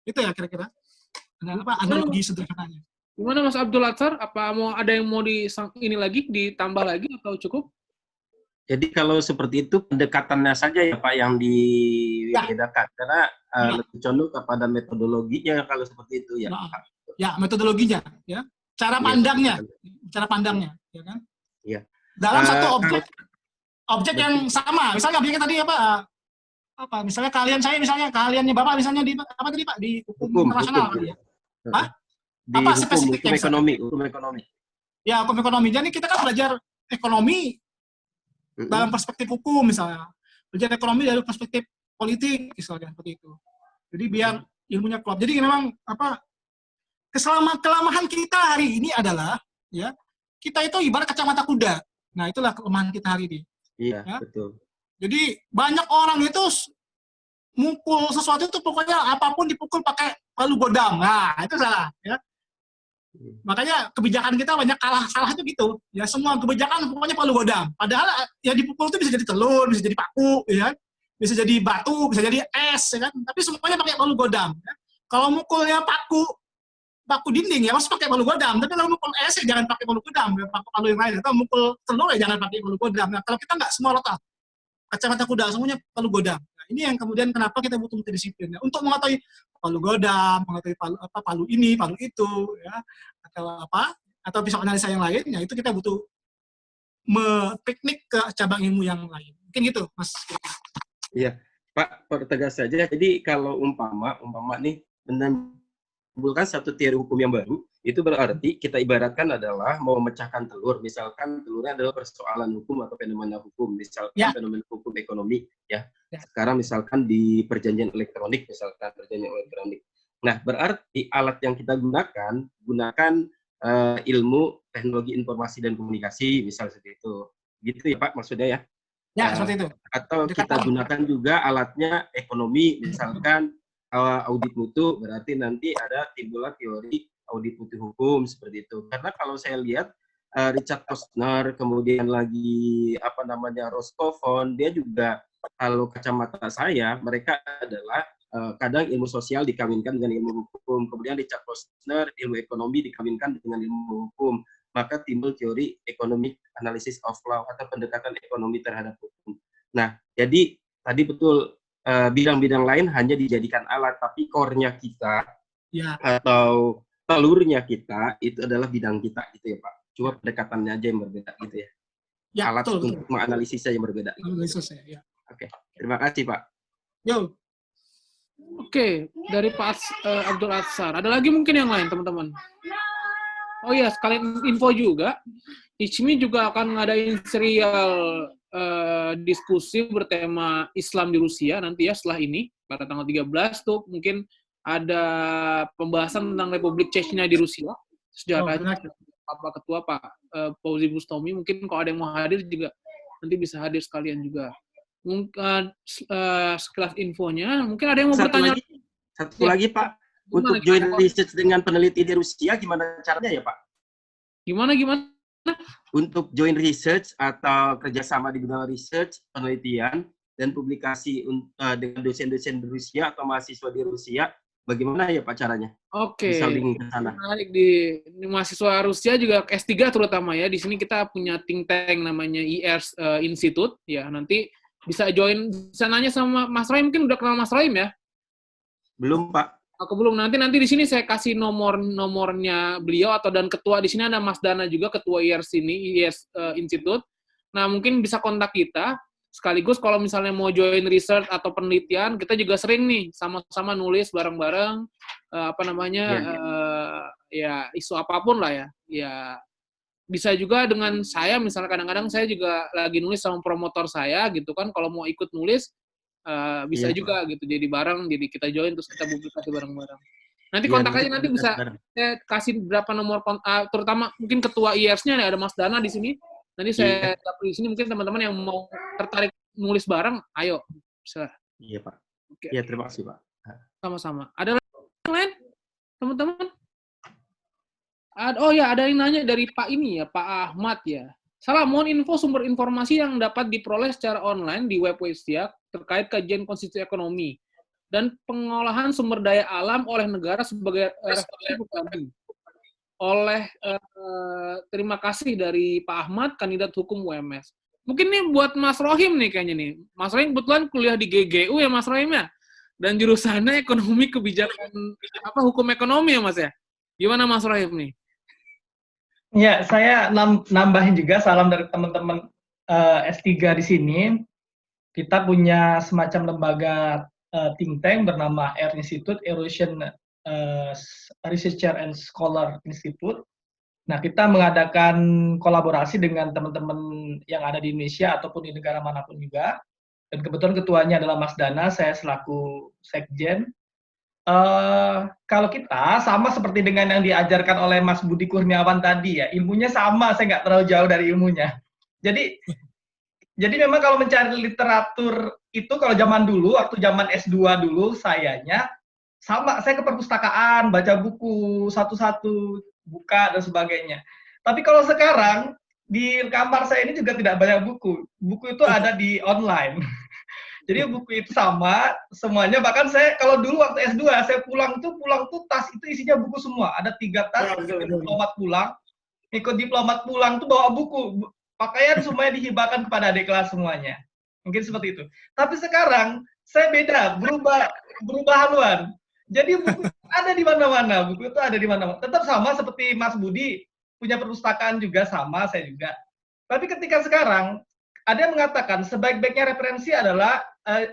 Itu ya kira-kira. Analogi sederhananya. Gimana Mas Abdul Atsar? Apa ada yang mau ditambah lagi atau cukup? Jadi kalau seperti itu pendekatannya saja ya Pak yang dibedakan, karena lebih condong kepada metodologinya kalau seperti itu ya. Ya, metodologinya, ya. Cara pandangnya, ya kan? Iya. Dalam satu objek yang sama, misalnya objeknya tadi misalnya kaliannya Bapak misalnya di apa tadi Pak, di hukum internasional kali ya. Hah? Di hukum ekonomi. Ya, hukum ekonomi. Jadi kita kan belajar ekonomi dalam perspektif hukum misalnya. Belajar ekonomi dari perspektif politik misalnya, seperti itu. Jadi biar ilmunya klop. Jadi memang kelemahan kita hari ini adalah ya, kita itu ibarat kacamata kuda. Nah, itulah kelemahan kita hari ini. Iya, ya? betul. Jadi banyak orang itu mukul sesuatu itu pokoknya apapun dipukul pakai palu godam. Nah, itu salah ya. Makanya kebijakan kita banyak salah itu gitu. Ya semua kebijakan pokoknya palu godam. Padahal yang dipukul itu bisa jadi telur, bisa jadi paku, ya. Bisa jadi batu, bisa jadi es, ya kan. Tapi semuanya pakai palu godam. Ya. Kalau mukulnya paku dinding ya harus pakai palu godam. Tapi kalau mukul es ya jangan pakai palu godam, ya, pakai palu yang lain. Atau mukul telur ya jangan pakai palu godam. Nah, kalau kita nggak semua rata, kacamata kuda semuanya palu godam. Nah, ini yang kemudian kenapa kita butuh multidisiplin ya. Untuk mengetahui palu godam, mengetahui palu ini, palu itu, ya, atau pisau analisa yang lain, ya itu kita butuh piknik ke cabang ilmu yang lain. Mungkin gitu, Mas. Iya, Pak, pertegas saja. Jadi kalau umpama nih menimbulkan satu teori hukum yang baru, itu berarti kita ibaratkan adalah mau memecahkan telur. Misalkan telurnya adalah persoalan hukum atau fenomena hukum. Misalkan fenomena hukum ekonomi, ya. Sekarang misalkan di perjanjian elektronik, Nah, berarti alat yang kita gunakan ilmu teknologi informasi dan komunikasi, misal seperti itu. Gitu ya Pak, maksudnya ya? Ya, seperti itu. Atau kita gunakan juga alatnya ekonomi, misalkan audit mutu, berarti nanti ada timbullah teori audit mutu hukum, seperti itu. Karena kalau saya lihat, Richard Posner, kemudian lagi Rostovon, dia juga, kalau kacamata saya, mereka adalah kadang ilmu sosial dikawinkan dengan ilmu hukum, kemudian Richard Posner ilmu ekonomi dikawinkan dengan ilmu hukum, maka timbul teori economic analysis of law atau pendekatan ekonomi terhadap hukum. Nah, jadi tadi betul bidang-bidang lain hanya dijadikan alat, tapi core-nya kita atau telurnya kita itu adalah bidang kita, gitu ya Pak. Cuma pendekatannya aja yang berbeda, gitu ya. Alat untuk menganalisisnya yang berbeda. Ya. Oke, terima kasih Pak. Yo. Oke, dari Pak Abdul Atsar. Ada lagi mungkin yang lain, teman-teman? Oh iya, sekalian info juga. ICMI juga akan ngadain serial diskusi bertema Islam di Rusia nanti ya setelah ini. Pada tanggal 13 tuh mungkin ada pembahasan tentang Republik Chechnya di Rusia. Sejarahnya Pak Ketua Pak Fauzi Bustomi. Mungkin kalau ada yang mau hadir juga nanti bisa hadir sekalian juga. Mungkin sekelas infonya, mungkin ada yang mau bertanya. Satu lagi Pak, untuk join research dengan peneliti di Rusia, gimana caranya ya Pak? Gimana? Untuk join research atau kerjasama di bidang research, penelitian, dan publikasi dengan dosen-dosen di Rusia atau mahasiswa di Rusia, bagaimana ya Pak caranya? Oke. Bisa link ke sana. Menarik di mahasiswa Rusia juga S3 terutama ya. Di sini kita punya think tank namanya IRS Institute ya. Nanti bisa join, bisa nanya sama Mas Roy, mungkin udah kenal Mas Roy ya? Belum Pak. Aku belum. Nanti di sini saya kasih nomornya beliau dan ketua di sini ada Mas Dana juga, ketua IRS ini, IRS Institute. Nah, mungkin bisa kontak kita. Sekaligus kalau misalnya mau join research atau penelitian, kita juga sering nih sama-sama nulis bareng-bareng ya isu apapun lah ya. Ya bisa juga dengan saya, misalnya kadang-kadang saya juga lagi nulis sama promotor saya gitu kan, kalau mau ikut nulis bisa juga gitu, jadi bareng, jadi kita join terus kita publikasi bareng-bareng. Nanti kontak aja, nanti bisa saya kasih berapa nomor terutama mungkin ketua IRS-nya ada Mas Dana di sini. Nanti saya dapet di sini, mungkin teman-teman yang mau tertarik nulis bareng, ayo bisa. Iya Pak. Iya, terima kasih Pak. Sama-sama. Ada yang lain teman-teman? Oh ya, ada yang nanya dari Pak ini ya, Pak Ahmad ya. Salah, mohon info sumber informasi yang dapat diperoleh secara online di web Westia terkait kajian konstitusi ekonomi dan pengolahan sumber daya alam oleh negara sebagai referensi kami. Terima kasih dari Pak Ahmad, kandidat hukum UMS. Mungkin nih buat Mas Rohim nih kayaknya nih. Mas Rohim kebetulan kuliah di GGU ya Mas Rohim ya. Dan jurusannya ekonomi kebijakan hukum ekonomi ya Mas ya. Gimana Mas Rohim nih? Ya, saya nambahin juga salam dari teman-teman S3 di sini. Kita punya semacam lembaga think tank bernama AIR Institute, Eurasian Researcher and Scholar Institute. Nah, kita mengadakan kolaborasi dengan teman-teman yang ada di Indonesia ataupun di negara manapun juga. Dan kebetulan ketuanya adalah Mas Dana, saya selaku sekjen. Kalau kita sama seperti dengan yang diajarkan oleh Mas Budi Kurniawan tadi ya, ilmunya sama, saya nggak terlalu jauh dari ilmunya. Jadi memang kalau mencari literatur itu kalau zaman dulu, waktu zaman S2 dulu, sayanya sama, saya ke perpustakaan, baca buku satu-satu, buka dan sebagainya. Tapi kalau sekarang di kamar saya ini juga tidak banyak buku. Buku itu ada di online. Jadi buku itu sama semuanya. Bahkan saya kalau dulu waktu S2 saya pulang tuh tas itu isinya buku semua. Ada 3 tas. Diplomat pulang, ikut diplomat pulang tuh bawa buku. Pakaian semuanya dihibahkan kepada adik kelas semuanya. Mungkin seperti itu. Tapi sekarang saya beda, berubah haluan. Jadi buku ada di mana-mana. Buku itu ada di mana-mana. Tetap sama seperti Mas Budi punya perpustakaan juga sama, saya juga. Tapi ketika sekarang ada yang mengatakan sebaik-baiknya referensi adalah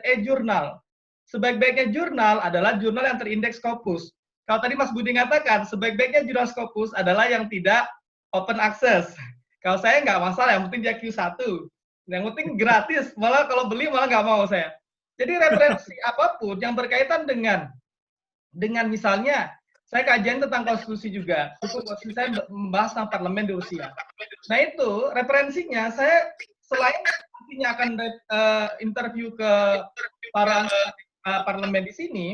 e-jurnal. Sebaik-baiknya jurnal adalah jurnal yang terindeks Scopus. Kalau tadi Mas Budi mengatakan sebaik-baiknya jurnal Scopus adalah yang tidak open access. Kalau saya nggak masalah, yang penting dia Q1. Yang penting gratis, malah kalau beli malah nggak mau saya. Jadi referensi apapun yang berkaitan dengan misalnya, saya kajian tentang konstitusi juga. Konstitusi saya membahas tentang parlemen di Rusia. Nah itu referensinya saya selain nantinya akan interview ke para parlemen di sini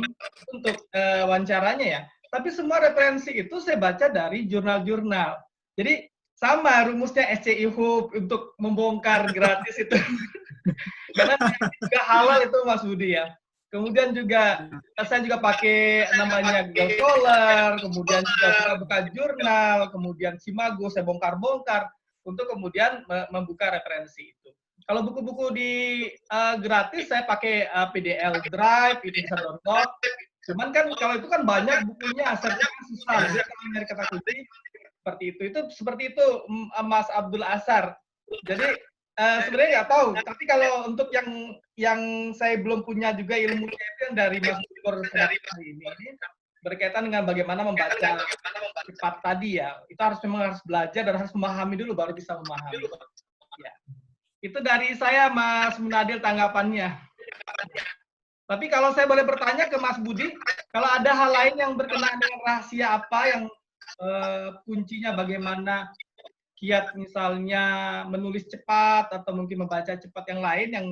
untuk wawancaranya ya. Tapi semua referensi itu saya baca dari jurnal-jurnal. Jadi sama rumusnya SCI Hub untuk membongkar gratis itu. Karena juga halal itu Mas Budi ya. Kemudian juga saya juga pakai namanya Google Scholar, kemudian juga buka jurnal, kemudian Simago saya bongkar-bongkar untuk kemudian membuka referensi itu. Kalau buku-buku di gratis saya pakai PDL Drive, itu bisa download. Cuman kan kalau itu kan banyak bukunya, asalnya susah. Jadi kalau nyari kata kunci seperti itu Mas Abdul Asar. Jadi sebenarnya nggak tahu, tapi kalau untuk yang saya belum punya juga ilmunya itu yang dari Mas Bur hari ini berkaitan dengan bagaimana membaca cepat tadi ya, itu memang harus belajar dan harus memahami dulu baru bisa memahami. Ya. Itu dari saya Mas Munadil tanggapannya. Tapi kalau saya boleh bertanya ke Mas Budi, kalau ada hal lain yang berkenaan dengan rahasia apa yang kuncinya bagaimana kiat misalnya menulis cepat atau mungkin membaca cepat yang lain yang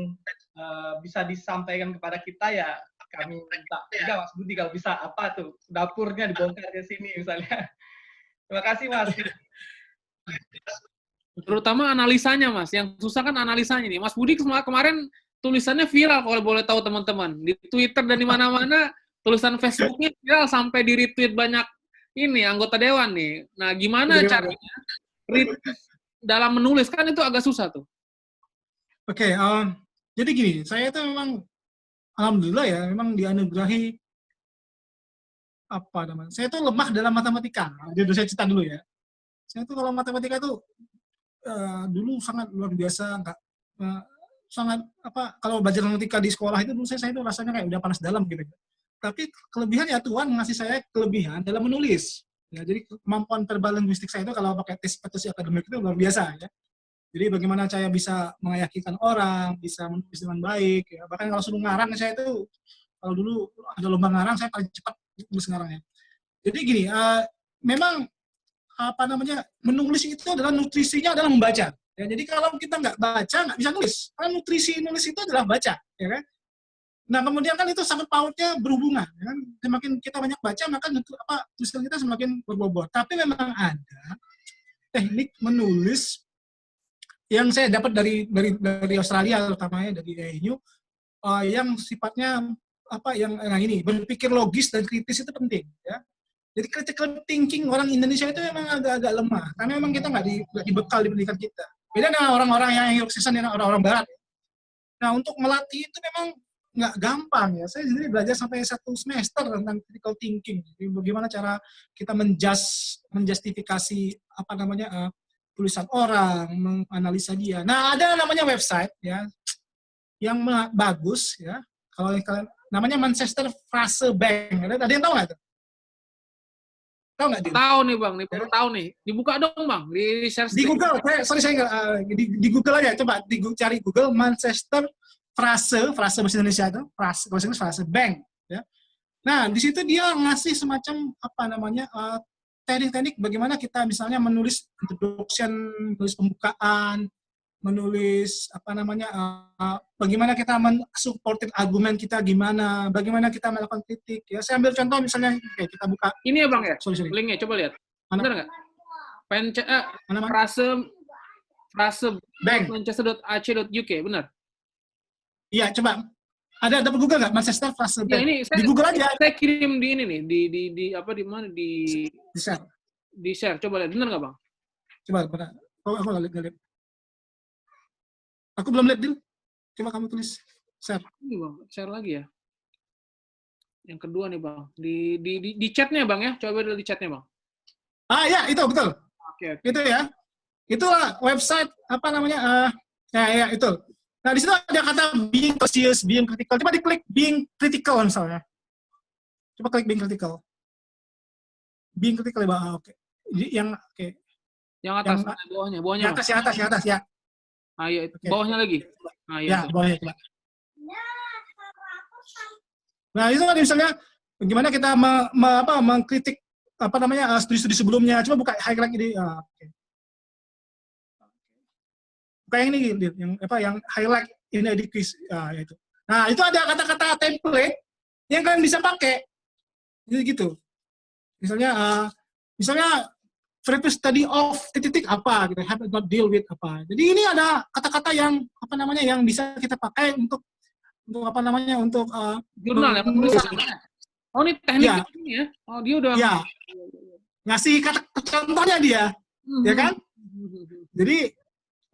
bisa disampaikan kepada kita ya kami minta juga Mas Budi kalau bisa apa tuh dapurnya dibongkar ke sini misalnya. Terima kasih Mas. Terutama analisanya Mas, yang susah kan analisanya nih. Mas Budi kemarin tulisannya viral kalau boleh tahu teman-teman di Twitter dan di mana-mana tulisan Facebooknya viral sampai di retweet banyak ini anggota dewan nih. Nah gimana caranya? Dalam menulis kan itu agak susah tuh. Oke, jadi gini, saya itu memang alhamdulillah ya, memang dianugerahi apa namanya? Saya itu lemah dalam matematika. Jadi saya cerita dulu ya. Saya itu kalau matematika itu dulu sangat luar biasa, sangat kalau belajar matematika di sekolah itu dulu saya itu rasanya kayak udah panas dalam gitu. Tapi kelebihan ya Tuhan ngasih saya kelebihan dalam menulis. Ya, jadi kemampuan verbal linguistik saya itu kalau pakai tes kompetensi akademik itu luar biasa ya. Jadi bagaimana saya bisa meyakinkan orang, bisa menulis dengan baik. Ya. Bahkan kalau suruh ngarang saya itu kalau dulu ada lomba ngarang saya paling cepat nulis ngarangnya. Jadi gini, memang menulis itu adalah nutrisinya adalah membaca. Ya, jadi kalau kita nggak baca nggak bisa nulis. Karena nutrisi nulis itu adalah baca, ya kan? Nah, kemudian kan itu sangat pautnya berhubungan. Ya kan? Semakin kita banyak baca, maka tulisan kita semakin berbobot. Tapi memang ada teknik menulis yang saya dapat dari Australia, utamanya dari ANU, yang sifatnya ini berpikir logis dan kritis itu penting. Ya. Jadi critical thinking orang Indonesia itu memang agak-agak lemah, karena memang kita nggak dibekal di pendidikan kita. Beda dengan orang-orang yang hidup dengan orang-orang Barat. Nah, untuk melatih itu memang nggak gampang ya. Saya sendiri belajar sampai 1 semester tentang critical thinking. Jadi bagaimana cara kita menjustifikasi tulisan orang, menganalisa dia. Nah, ada namanya website ya yang bagus ya. Kalau kalian namanya Manchester Phrase Bank. Ada yang tahu nggak tuh? Tahu nggak? Tahu nih Bang, nih perlu tahu nih. Dibuka dong Bang, di share di Google. Di Google aja, coba cari Google Manchester Phrase bahasa Indonesia itu, Phrase Bank. Ya. Nah, di situ dia ngasih semacam teknik-teknik bagaimana kita misalnya menulis introduction, menulis pembukaan, menulis apa namanya bagaimana kita mensupportin argumen kita gimana, bagaimana kita melakukan kritik ya. Saya ambil contoh misalnya kayak kita buka Ini ya Bang ya? sorry. Linknya coba lihat. Mana? Benar nggak? Mana? Frase Bank. Manchester.ac.uk, benar? Iya, coba. Ada Google nggak Manchester Frase Ya Bank? ini Di Google aja. Saya kirim di ini nih, di apa di mana Di share. di share. Coba lihat, benar nggak Bang? Coba, aku nggak lihat. Aku belum lihat, Dil. Coba kamu tulis share. Ini Bang, share lagi ya. Yang kedua nih Bang, di chatnya Bang ya, coba lihat di chatnya Bang. Ah ya, itu betul. Oke. Itu ya. Itulah website apa namanya? Ya itu. Nah di situ ada kata being cautious, being critical. Coba diklik being critical misalnya. Coba klik being critical. Being critical ya, Bang. Oke. Yang oke. Yang atas, bawahnya. Yang atas ya. Ah, iya, Oke. bawahnya lagi. Ah, iya. Ya, bawahnya coba. Nah itu kan misalnya bagaimana kita mengkritik apa namanya studi-studi sebelumnya. Coba buka highlight ini. Oke. Buka yang ini, yang highlight ini di quiz. Itu. Nah itu ada kata-kata template yang kalian bisa pakai. Jadi gitu. Misalnya previous study of titik apa gitu, have not deal with apa. Jadi ini ada kata-kata yang apa namanya yang bisa kita pakai untuk apa namanya untuk Jurnal ya, penulisan. Oh, ini teknik Ya. ini ya. Oh, dia udah ya ngasih kata contohnya dia, ya kan? Jadi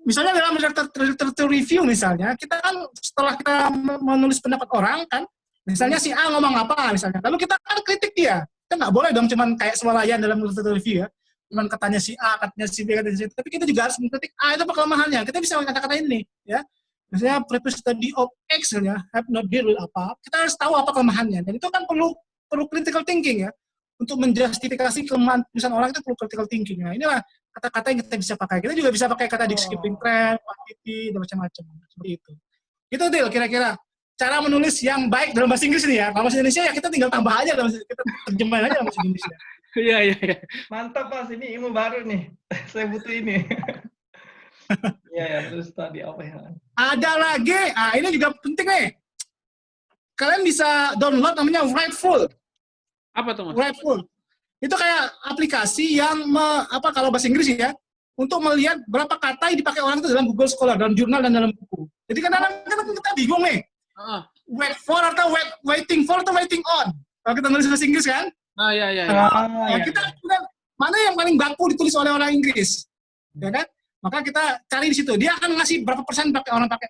misalnya dalam literature review misalnya, kita kan setelah kita menulis pendapat orang kan, misalnya si A ngomong apa misalnya, lalu kita kan kritik dia. Kita nggak boleh dong cuman kayak swalayan dalam literature review ya. Cuman katanya si A, katanya si B, katanya si C. Tapi kita juga harus mengkritik itu apa kelemahannya. Kita bisa kata-kata ini ya. Misalnya previous study of X ya, have not deal with apa. Kita harus tahu apa kelemahannya. Dan itu kan perlu critical thinking ya. Untuk menjustifikasi kelemahan tulisan orang itu perlu critical thinking. Nah, inilah kata-kata yang kita bisa pakai. Kita juga bisa pakai kata skipping trend, quantity, dan macam-macam. Seperti itu. Itu Dil, kira-kira cara menulis yang baik dalam bahasa Inggris nih ya. Kalau bahasa Indonesia ya kita tinggal tambah aja, kita terjemahin aja dalam bahasa Indonesia. Iya. Mantap Mas, ini ilmu baru nih. Saya butuh ini. Ya, terus tadi apa ya? Ada lagi, ini juga penting nih. Kalian bisa download namanya Writeful. Apa tuh Mas? Writeful. Itu kayak aplikasi yang kalau bahasa Inggris ya, untuk melihat berapa kata yang dipakai orang itu dalam Google Scholar, dalam jurnal dan dalam buku. Jadi kadang-kadang kita bingung nih. Wait for atau waiting for atau waiting on. Kalau kita nulis bahasa Inggris kan? Iya. Kita mana yang paling baku ditulis oleh orang Inggris, ya kan? Maka kita cari di situ. Dia akan ngasih berapa persen orang pakai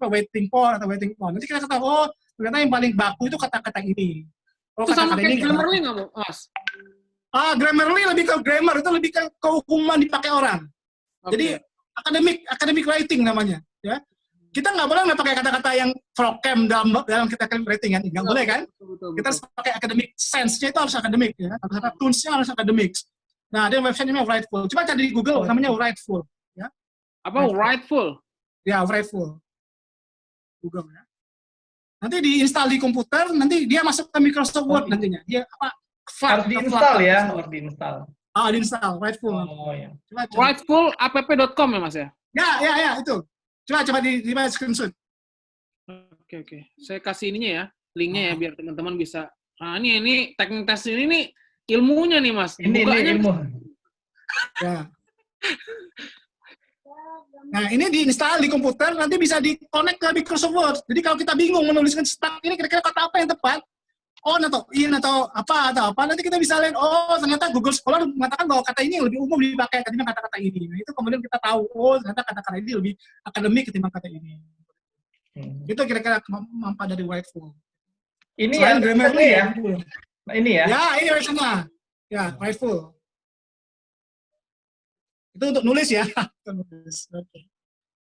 waiting for atau waiting on. Nanti kita ketahui, ternyata yang paling baku itu kata-kata ini. Itu sama kayak Grammarly nggak Mas? Grammarly lebih ke grammar, itu lebih ke kehukuman dipakai orang. Jadi academic writing namanya, ya. Kita nggak boleh pakai kata-kata yang vocab dalam kita writing kan, nggak boleh kan? Betul. Kita harus pakai academic sense-nya itu harus akademik, ya. Kata-kata tools-nya harus akademik. Nah, ada website namanya Writeful. Coba cari di Google namanya Writeful, ya. Apa Writeful? Ya, Writeful. Google ya. Nanti diinstal di komputer, nanti dia masuk ke Microsoft Word nantinya. Dia Harus diinstal ya, harus diinstal. Diinstal Writeful. Oh ya. Writefulapp.com ya Mas ya? Ya, itu. Coba di screenshot. Oke. Saya kasih ininya ya, linknya ya biar teman-teman bisa. Nah, ini teknik tes ini nih ilmunya nih Mas. Ini ilmu. Ya. Nah, ini diinstal di komputer, nanti bisa di-connect ke Microsoft Word. Jadi kalau kita bingung menuliskan stuck ini kira-kira kata apa yang tepat, on atau in atau apa, nanti kita bisa lihat, ternyata Google Scholar mengatakan bahwa kata ini yang lebih umum dipakai ketimbang kata-kata ini. Nah, itu kemudian kita tahu, ternyata kata-kata ini lebih akademik ketimbang kata ini. Itu kira-kira manfaat dari Writeful. Ini yang Grammarly ya? Ini ya? Ya, ini website-nya. Ya, Writeful. Itu untuk nulis ya. Okay.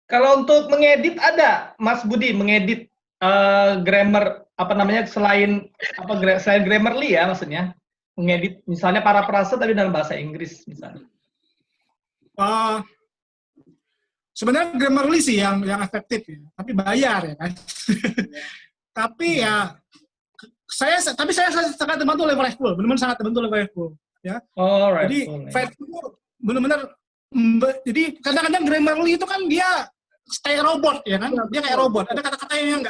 Kalau untuk mengedit ada, Mas Budi, mengedit grammar apa namanya selain Grammarly ya maksudnya, mengedit misalnya parafrase tapi dalam bahasa Inggris misalnya. Sebenarnya Grammarly sih yang efektif ya, tapi bayar ya kan. Tapi ya saya sangat terbantu oleh Writeful, benar-benar sangat terbantu oleh Writeful ya. Oh, Jadi Writeful. Writeful benar-benar Jadi kadang-kadang Grammarly itu kan dia kayak robot ya kan, dia kayak robot. Ada kata-kata yang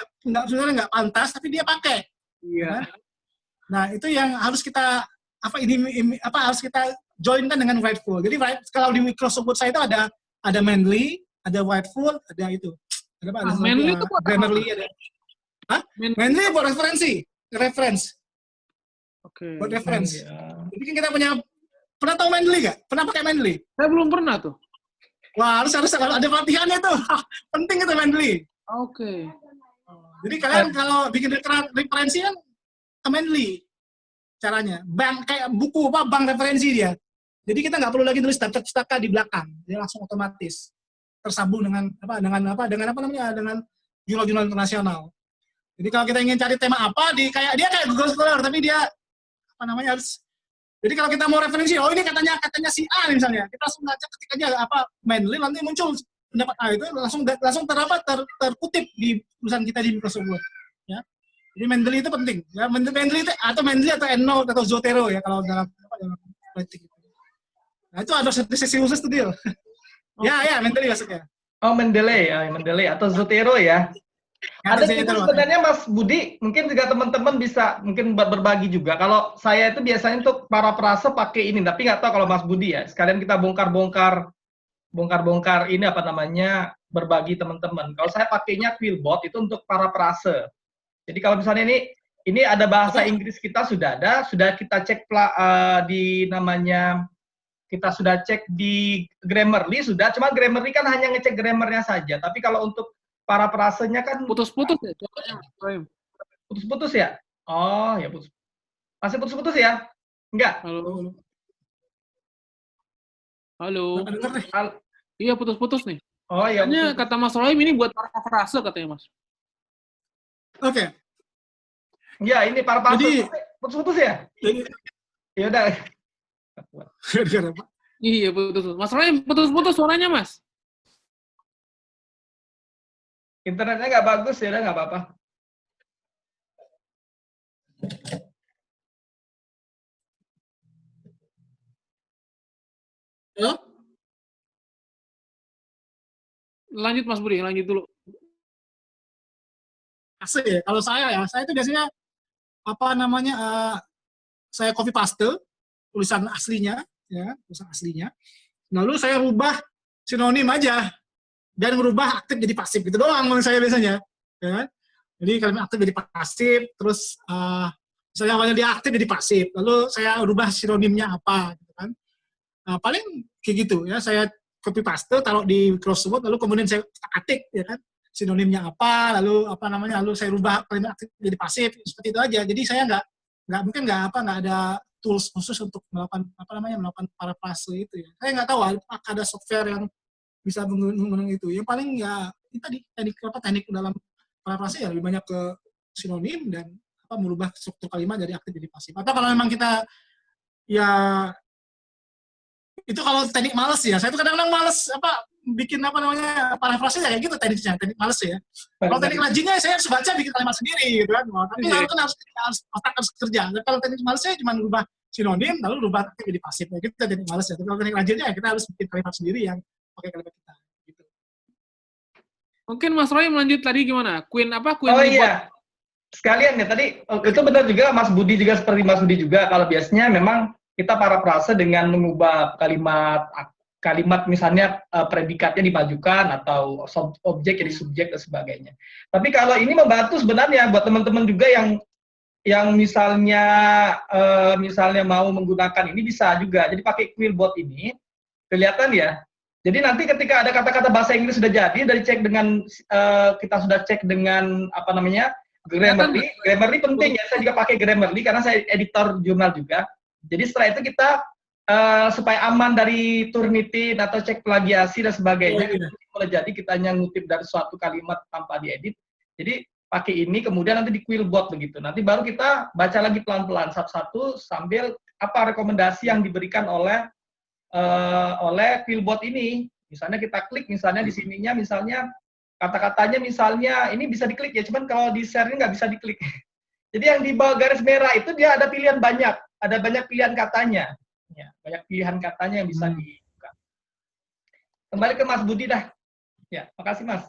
sebenarnya nggak pantas, tapi dia pakai. Iya. Nah itu yang harus kita harus kita joinkan dengan Writeful. Jadi kalau di Microsoft Word saya itu ada Mendeley, ada Writeful, ada itu. Ada apa? Ada Mendeley itu buat Grammarly ada. Hah? Mendeley buat reference. Oke. Buat reference. Jadi kan kita pernah tahu Mendeley nggak? Pernah pakai Mendeley? Saya belum pernah tuh. Wah, harus ada pelatihannya tuh. Penting itu Mendeley. Oke. Jadi kalian kalau bikin referensi kan ke Mendeley caranya. Kayak buku bank referensi dia. Jadi kita nggak perlu lagi nulis pustaka di belakang. Dia langsung otomatis tersambung dengan jurnal-jurnal internasional. Jadi kalau kita ingin cari tema apa dia kayak Google Scholar, tapi dia harus. Jadi kalau kita mau referensi, ini katanya si A misalnya, kita langsung ketik aja Mendeley, nanti muncul pendapat A itu langsung terkutip di tulisan kita di Microsoft Word. Ya. Jadi Mendeley itu penting. Ya, Mendeley atau EndNote atau Zotero ya kalau dalam politik. Nah itu ada sesi khusus tuh dia. Ya Mendeley maksudnya. Oh Mendeley atau Zotero ya. Ada itu sebenarnya Mas Budi, mungkin juga teman-teman bisa mungkin berbagi juga. Kalau saya itu biasanya untuk parafrase pakai ini, tapi nggak tahu kalau Mas Budi ya. Sekalian kita bongkar ini berbagi teman-teman. Kalau saya pakainya Quillbot itu untuk parafrase. Jadi kalau misalnya ini ada bahasa Inggris kita sudah kita cek kita sudah cek di Grammarly sudah, cuma Grammarly kan hanya ngecek grammarnya saja. Tapi kalau untuk parafrasenya kan putus-putus ya. Putus-putus ya? Oh, ya putus. Masih putus-putus ya? Enggak. Halo. Iya putus-putus nih. Oh iya. Katanya kata Mas Rohim ini buat parafrase katanya Mas. Oke. Ya ini parafrase. Jadi putus-putus ya? Ya udah. Iya putus-putus. Mas Rohim putus-putus suaranya Mas. Internetnya nggak bagus ya, udah nggak apa-apa. Halo? Lanjut Mas Budi, lanjut dulu. Asik ya. Kalau saya itu biasanya saya copy paste tulisan aslinya, ya, tulisan aslinya. Lalu saya rubah sinonim aja. Dan merubah aktif jadi pasif gitu doang menurut saya biasanya, ya kan? Jadi kalimat aktif jadi pasif, terus misalnya awalnya dia aktif jadi pasif, lalu saya rubah sinonimnya apa, gitu kan? Paling kayak gitu ya, saya copy paste taruh di Microsoft Word, lalu kemudian saya ketik, ya kan? Sinonimnya apa, lalu lalu saya rubah kalimat aktif jadi pasif, seperti itu aja. Jadi saya nggak ada tools khusus untuk melakukan paraphrase itu ya. Saya nggak tahu ada software yang bisa menggunakan itu. Yang paling ya ini tadi teknik dalam parafrase ya lebih banyak ke sinonim dan merubah struktur kalimat dari aktif jadi pasif. Atau kalau memang kita ya itu kalau teknik males ya. Saya tuh kadang-kadang males bikin parafrase ya kayak gitu teknik males ya. Kalau teknik rajinnya saya harus baca bikin kalimat sendiri gitu kan. Tapi otak harus kerja. Dan kalau teknik malesnya cuma merubah sinonim lalu rubah aktif jadi pasif. Ya, kita teknik males ya. Tapi kalau teknik rajinnya ya kita harus bikin kalimat sendiri yang pakai kalimat kita gitu. Mungkin Mas Roy lanjut tadi gimana? Queen Oh iya. Sekalian ya tadi itu benar juga Mas Budi juga seperti Mas Budi juga kalau biasanya memang kita parafrase dengan mengubah kalimat misalnya predikatnya dimajukan atau objek jadi subjek dan sebagainya. Tapi kalau ini membantu sebenarnya buat teman-teman juga yang misalnya mau menggunakan ini bisa juga. Jadi pakai Quillbot ini kelihatan ya. Jadi nanti ketika ada kata-kata bahasa Inggris sudah jadi, kita sudah cek dengan Grammarly penting ya. Saya juga pakai Grammarly karena saya editor jurnal juga. Jadi setelah itu kita supaya aman dari Turnitin atau cek plagiasi dan sebagainya, boleh jadi kita hanya ngutip dari suatu kalimat tanpa diedit. Jadi pakai ini kemudian nanti di Quillbot begitu. Nanti baru kita baca lagi pelan-pelan satu-satu sambil rekomendasi yang diberikan oleh Quillbot ini. Misalnya kita klik misalnya di sininya misalnya kata-katanya misalnya ini bisa diklik ya, cuman kalau di share-nya nggak bisa diklik. Jadi yang di bawah garis merah itu dia ada pilihan banyak, ada banyak pilihan katanya. Ya, banyak pilihan katanya yang bisa dibuka. Kembali ke Mas Budi dah. Ya, makasih Mas.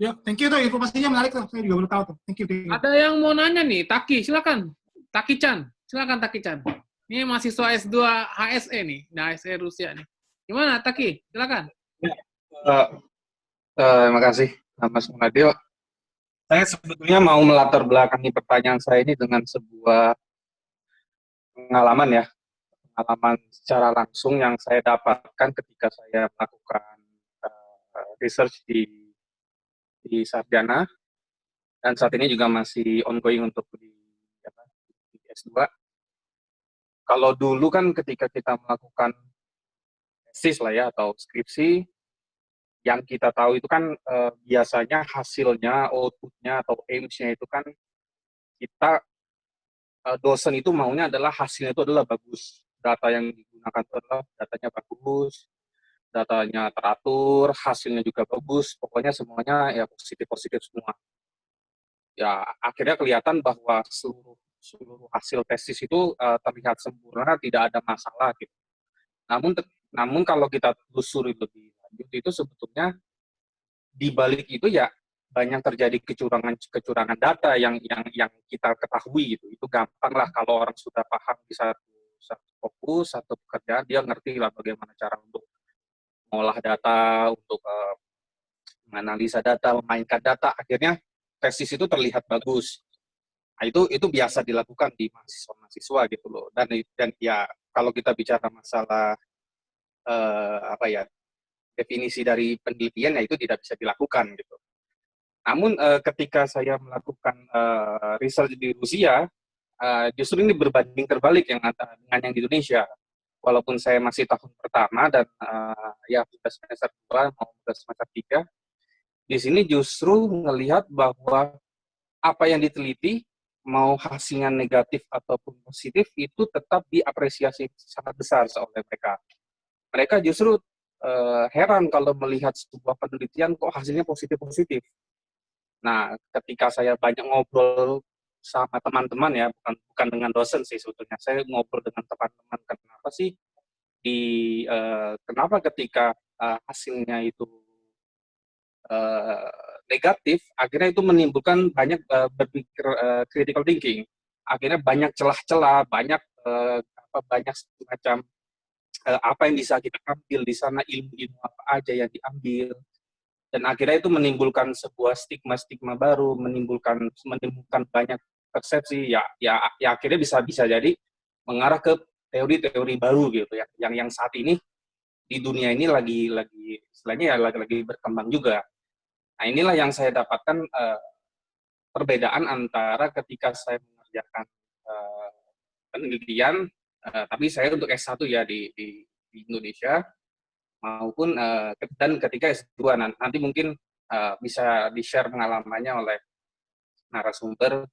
Ya, thank you tuh informasinya menarik tuh. Saya juga baru tahu tuh. Thank you. Ada yang mau nanya nih, Taki, silakan. Taki-chan, silakan Taki-chan. Ini mahasiswa S2 HSE nih, HSE Rusia nih. Gimana Taki? Silakan. Terima kasih, Mas Munadil. Saya sebetulnya mau melatar belakangi pertanyaan saya ini dengan sebuah pengalaman ya, pengalaman secara langsung yang saya dapatkan ketika saya melakukan research di sarjana, dan saat ini juga masih ongoing untuk di S2. Kalau dulu kan ketika kita melakukan tesis lah ya, atau skripsi, yang kita tahu itu kan biasanya hasilnya, output-nya atau aims-nya itu kan kita dosen itu maunya adalah hasilnya itu adalah bagus. Data yang digunakan itu adalah datanya bagus, datanya teratur, hasilnya juga bagus, pokoknya semuanya ya positif-positif semua. Ya akhirnya kelihatan bahwa seluruh hasil tesis itu terlihat sempurna, tidak ada masalah gitu. Namun kalau kita telusuri lebih lanjut itu sebetulnya di balik itu ya banyak terjadi kecurangan data yang kita ketahui gitu. Itu gampang lah kalau orang sudah paham di satu fokus, satu pekerjaan, dia ngerti lah bagaimana cara untuk mengolah data, untuk menganalisa data, memainkan data, akhirnya tesis itu terlihat bagus. Nah, itu biasa dilakukan di mahasiswa-mahasiswa gitu loh. Dan ya kalau kita bicara masalah definisi dari penelitian, ya itu tidak bisa dilakukan gitu. Namun ketika saya melakukan research di Rusia, justru ini berbanding terbalik dengan yang di Indonesia. Walaupun saya masih tahun pertama dan ya sudah semester 2 mau ke semester 3, di sini justru melihat bahwa apa yang diteliti, mau hasilnya negatif ataupun positif, itu tetap diapresiasi sangat besar oleh mereka. Mereka justru heran kalau melihat sebuah penelitian kok hasilnya positif-positif. Nah, ketika saya banyak ngobrol sama teman-teman ya, bukan dengan dosen sih sebetulnya, saya ngobrol dengan teman-teman, kenapa sih kenapa ketika hasilnya itu negatif, akhirnya itu menimbulkan banyak berpikir critical thinking, akhirnya banyak celah-celah, banyak semacam apa yang bisa kita ambil di sana, ilmu-ilmu apa aja yang diambil. Dan akhirnya itu menimbulkan sebuah stigma-stigma baru, menimbulkan banyak persepsi, ya akhirnya bisa jadi mengarah ke teori-teori baru gitu ya, yang saat ini di dunia ini lagi istilahnya ya lagi berkembang juga. Nah inilah yang saya dapatkan perbedaan antara ketika saya mengerjakan penelitian, tapi saya untuk S1 ya di Indonesia, maupun dan ketika S2 nanti mungkin bisa di-share pengalamannya oleh narasumber,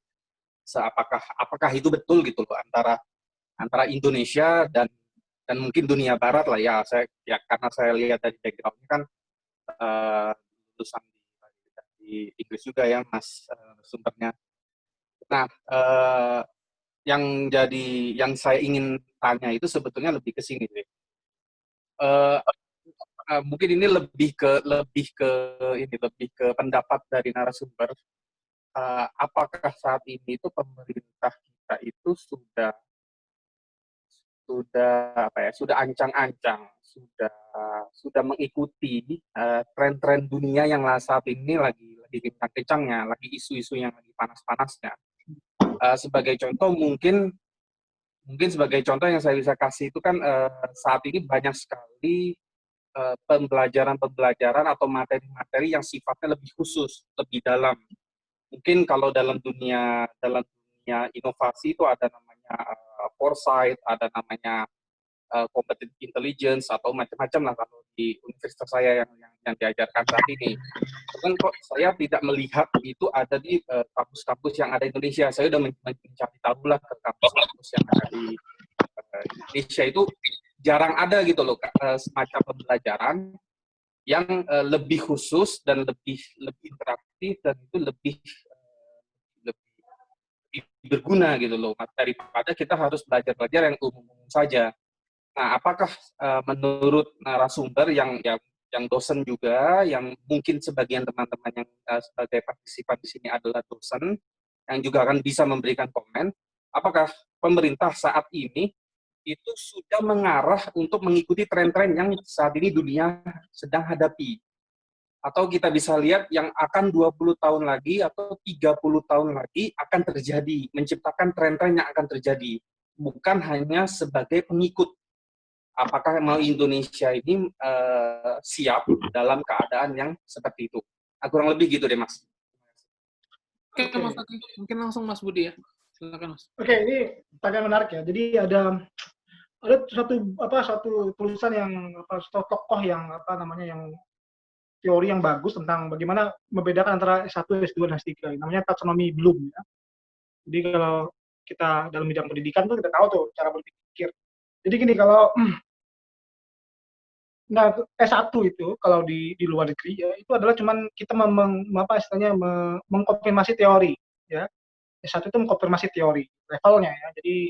apakah itu betul gitu loh antara Indonesia dan mungkin dunia barat lah ya. Karena saya lihat dari background-nya kan lulusan di Inggris juga ya Mas sumbernya. Nah, yang saya ingin tanya itu sebetulnya lebih ke sini deh. Mungkin ini lebih ke pendapat dari narasumber. Apakah saat ini itu pemerintah kita itu sudah ancang-ancang, sudah mengikuti tren-tren dunia yang saat ini lagi kencang-kencangnya, lagi isu-isu yang lagi panas-panasnya. Sebagai contoh mungkin sebagai contoh yang saya bisa kasih itu kan saat ini banyak sekali pembelajaran atau materi-materi yang sifatnya lebih khusus, lebih dalam. Mungkin kalau dalam dunia inovasi itu ada namanya foresight, ada namanya competitive intelligence atau macam-macam lah kalau di universitas saya yang diajarkan saat ini. Kan kok saya tidak melihat itu ada di kampus-kampus yang ada di Indonesia. Saya sudah mencari tahu lah ke kampus-kampus yang ada di Indonesia itu jarang ada gitu loh, semacam pembelajaran yang lebih khusus dan lebih interaktif dan itu lebih berguna gitu loh, daripada kita harus belajar yang umum-umum saja. Nah, apakah menurut narasumber yang dosen juga, yang mungkin sebagian teman-teman yang sebagai partisipan di sini adalah dosen, yang juga akan bisa memberikan komen, apakah pemerintah saat ini itu sudah mengarah untuk mengikuti tren-tren yang saat ini dunia sedang hadapi? Atau kita bisa lihat yang akan 20 tahun lagi atau 30 tahun lagi akan terjadi, menciptakan tren-tren yang akan terjadi, bukan hanya sebagai pengikut. Apakah mau Indonesia ini siap dalam keadaan yang seperti itu? Kurang lebih gitu deh, Mas. Oke, Mas Ati. Mungkin langsung Mas Budi ya. Silakan, Mas. Oke, ini pertanyaan menarik ya. Jadi ada satu tulisan yang satu tokoh yang yang teori yang bagus tentang bagaimana membedakan antara S1, S2, dan S3. Namanya taksonomi Bloom. Ya. Jadi kalau kita dalam bidang pendidikan tuh kita tahu tuh cara berpikir. Jadi gini, kalau S1 itu kalau di luar negeri ya, itu adalah cuman kita mengkonfirmasi teori ya. S1 itu mengkonfirmasi teori levelnya ya. Jadi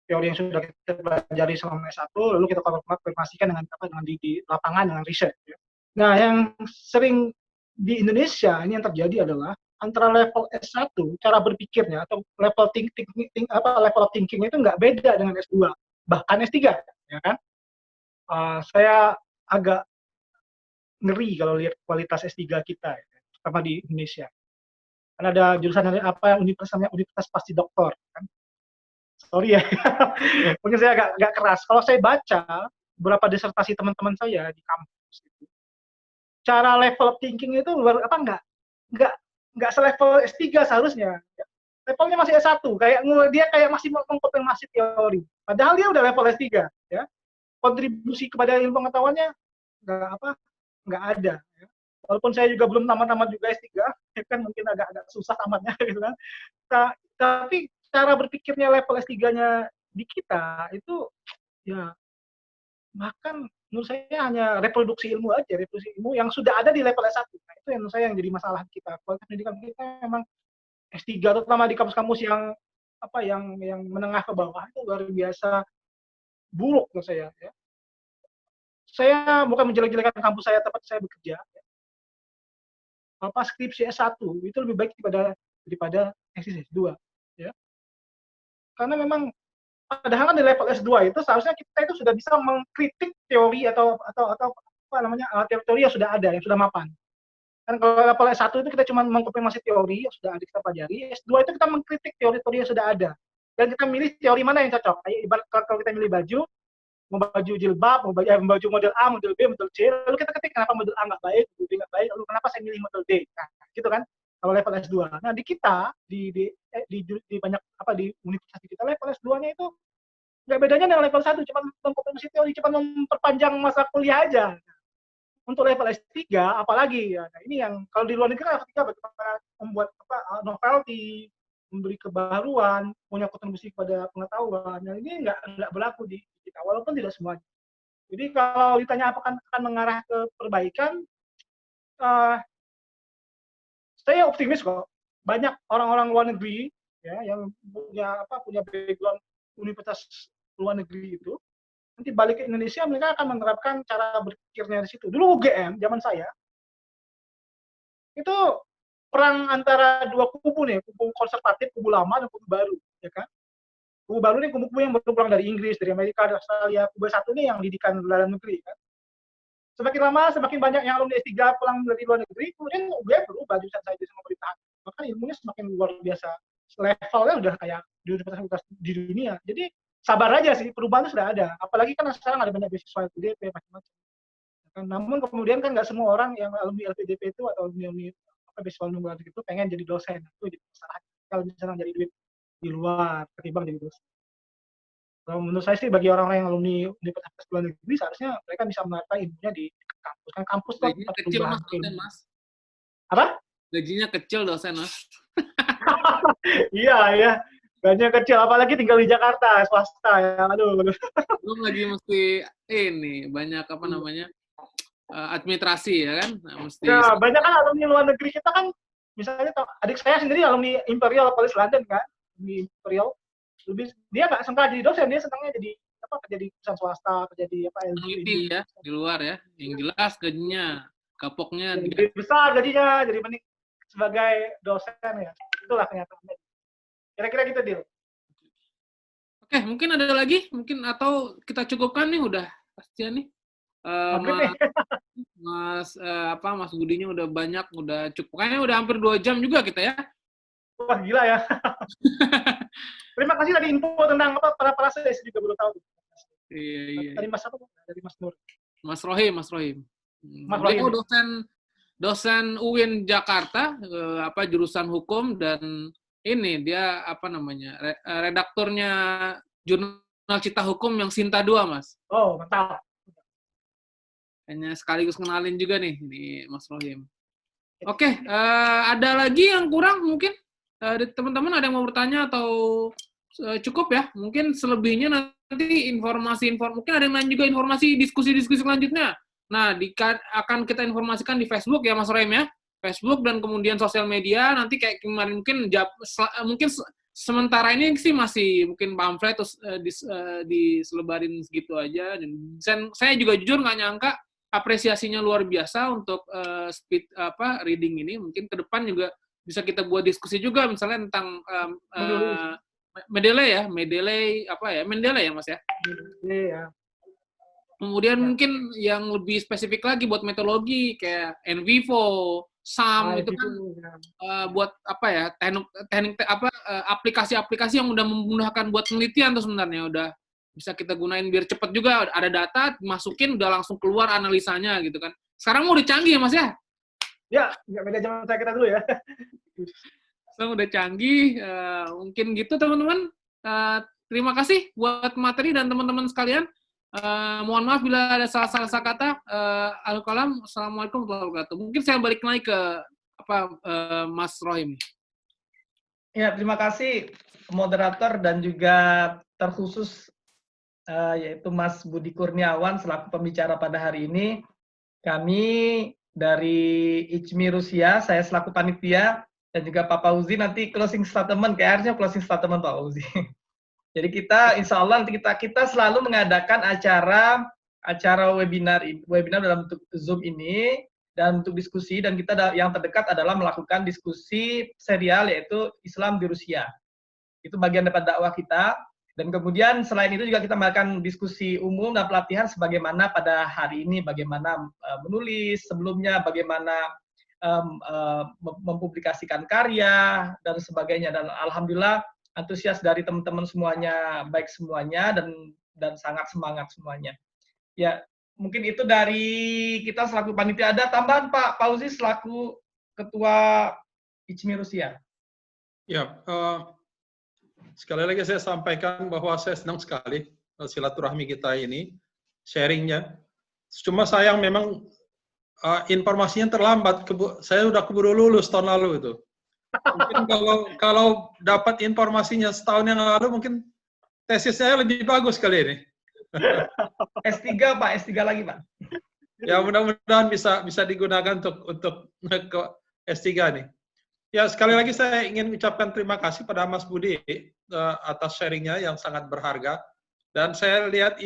teori yang sudah kita pelajari selama S1 lalu kita konfirmasikan dengan di lapangan dengan riset ya. Nah, yang sering di Indonesia ini yang terjadi adalah antara level S1 cara berpikirnya atau level level of thinking itu nggak beda dengan S2 bahkan S3 ya kan. Saya agak ngeri kalau lihat kualitas S3 kita ya, terutama di Indonesia. Karena ada jurusan universitas pasti doktor kan. Sorry ya. Mungkin saya agak keras. Kalau saya baca beberapa disertasi teman-teman saya di kampus itu, cara level of thinking itu nggak selevel S3 seharusnya. Levelnya masih S1, dia masih mengkonfirmasi teori. Padahal dia udah level S3 ya. Kontribusi kepada ilmu pengetahuannya nggak ada ya. Walaupun saya juga belum tamat juga S3 ya kan, mungkin agak susah tamatnya gitu kan. Tapi cara berpikirnya level S3-nya di kita itu ya bahkan menurut saya hanya reproduksi ilmu yang sudah ada di level S1. Nah, itu yang menurut saya yang jadi masalah kita. Kualitas pendidikan kita memang S3 terutama di kampus-kampus yang yang menengah ke bawah itu luar biasa buruk menurut saya ya. Saya bukan menjelek-jelekan kampus saya tempat saya bekerja ya. Skripsi S1 itu lebih baik daripada tesis S2 ya. Karena memang padahal di level S2 itu seharusnya kita itu sudah bisa mengkritik teori atau teori yang sudah ada, yang sudah mapan. Kan kalau level S1 itu kita cuma mengkonfirmasi teori yang sudah ada kita pelajari, S2 itu kita mengkritik teori-teori yang sudah ada. Dan kita milih teori mana yang cocok. Ibarat kalau kita milih baju, mau baju jilbab, mau baju model A, model B, model C, lalu kita ketik kenapa model A nggak baik, model B nggak baik, lalu kenapa saya milih model D. Nah, gitu kan. Kalau level S2. Nah, di kita di banyak di universitas kita level S2-nya itu nggak bedanya dengan level 1, cuma mengkonfirmasi teori, cuma memperpanjang masa kuliah aja. Untuk level S3 apalagi ya. Nah, ini yang kalau di luar negeri kan S3 bagaimana membuat novelty, memberi kebaruan, punya kontribusi kepada pengetahuan. Nah, ini nggak berlaku di kita, walaupun tidak semuanya. Jadi kalau ditanya apakah akan mengarah ke perbaikan, saya optimis kok. Banyak orang-orang luar negeri ya yang punya background universitas luar negeri itu nanti balik ke Indonesia mereka akan menerapkan cara berpikirnya di situ. Dulu UGM zaman saya itu perang antara dua kubu nih, kubu konservatif, kubu lama, dan kubu baru, ya kan? Kubu baru ini kubu-kubu yang baru pulang dari Inggris, dari Amerika, dari Australia. Kubu satu ini yang didikan dalam negeri, kan? Semakin lama, semakin banyak yang alumni S3 pulang dari luar negeri, kemudian UGM berubah jurusan saya sama pemerintahan. Maka ilmunya semakin luar biasa. Levelnya udah kayak di universitas di dunia. Jadi sabar aja sih, perubahan itu sudah ada. Apalagi kan sekarang ada banyak beasiswa LPDP, macam-macam. Namun kemudian kan nggak semua orang yang alumni LPDP itu atau alumni beasiswa luar negeri itu pengen jadi dosen. Itu jadi masalah. Kalau bisa jadi duit di luar ketimbang jadi dosen. Kalau menurut saya sih bagi orang-orang yang alumni universitas luar negeri seharusnya mereka bisa menerapkan ilmunya di kampus. Kan kampus tuh Gajinya kecil mas, dosen mas. Apa? Gajinya kecil dosen mas. Iya ya. Gajinya kecil, apalagi tinggal di Jakarta, swasta ya. Aduh. Belum lagi mesti ini banyak administrasi ya kan? Nah, mesti. Ya, banyak kan alumni luar negeri kita kan, misalnya adik saya sendiri alumni Imperial College London kan, di Imperial. Dia nggak senang jadi dosen, dia senangnya jadi kerja di perusahaan swasta, kerja di Peneliti ya, di luar ya. Yang jelas gajinya, kapoknya. Jadi besar gajinya, jadi mending sebagai dosen ya. Itulah kenyataannya. Kira-kira gitu, Dil. Oke, mungkin ada lagi? Mungkin atau kita cukupkan nih, udah pastian nih. Mas Budinya udah banyak, udah cukup. Kayaknya udah hampir 2 jam juga kita ya. Wah, gila ya. Terima kasih tadi info tentang para saya juga belum tahu. Iya. Dari Mas apa? Dari Mas Nur. Mas Rohim. Rohim. Beliau dosen UIN Jakarta, jurusan hukum, dan ini dia redakturnya jurnal Cita Hukum yang Sinta 2, Mas. Oh, mantap. Hanya sekaligus kenalin juga nih Mas Rohim. Oke, ada lagi yang kurang mungkin? Teman-teman ada yang mau bertanya atau cukup ya? Mungkin selebihnya nanti mungkin ada yang lain juga informasi diskusi-diskusi selanjutnya. Nah, akan kita informasikan di Facebook ya Mas Rohim ya. Facebook dan kemudian sosial media, nanti kayak kemarin mungkin sementara ini sih masih mungkin pamflet terus diselebarin segitu aja. Dan saya juga jujur nggak nyangka apresiasinya luar biasa untuk reading ini. Mungkin ke depan juga bisa kita buat diskusi juga misalnya tentang Mendeley ya Mas ya. Iya. Kemudian mungkin yang lebih spesifik lagi buat metodologi kayak NVivo, SAM itu kan buat teknik aplikasi-aplikasi yang udah memudahkan buat penelitian tuh sebenarnya udah bisa kita gunain biar cepet juga, ada data masukin udah langsung keluar analisanya gitu kan. Sekarang udah canggih ya Mas ya? Ya, nggak beda zaman kita dulu ya. Sekarang udah canggih, mungkin gitu teman-teman. Terima kasih buat materi dan teman-teman sekalian. Mohon maaf bila ada salah-salah kata. Al-Qalam, Assalamualaikum warahmatullahi wabarakatuh. Mungkin saya balik lagi ke Mas Rohim. Ya, terima kasih moderator dan juga terkhusus yaitu Mas Budi Kurniawan selaku pembicara pada hari ini. Kami dari ICMI Rusia, saya selaku panitia, dan juga Pak Fauzi nanti closing statement, kayaknya closing statement Pak Fauzi. Jadi kita insya Allah nanti kita selalu mengadakan acara webinar dalam bentuk Zoom ini dan bentuk diskusi, dan kita yang terdekat adalah melakukan diskusi serial yaitu Islam di Rusia. Itu bagian daripada dakwah kita. Dan kemudian selain itu juga kita melakukan diskusi umum dan pelatihan sebagaimana pada hari ini, bagaimana menulis, sebelumnya bagaimana mempublikasikan karya dan sebagainya. Dan alhamdulillah antusias dari teman-teman semuanya, baik semuanya dan sangat semangat semuanya. Ya, mungkin itu dari kita selaku panitia. Ada tambahan Pak Fauzi selaku Ketua ICMI Rusia? Ya, sekali lagi saya sampaikan bahwa saya senang sekali silaturahmi kita ini, sharingnya. Cuma sayang memang informasinya terlambat. Saya udah keburu lulus tahun lalu itu. Mungkin kalau dapat informasinya setahun yang lalu, mungkin tesis saya lebih bagus kali ini. S3 Pak, S3 lagi Pak. Ya mudah-mudahan bisa digunakan untuk ke S3 nih. Ya sekali lagi saya ingin ucapkan terima kasih pada Mas Budi atas sharingnya yang sangat berharga. Dan saya lihat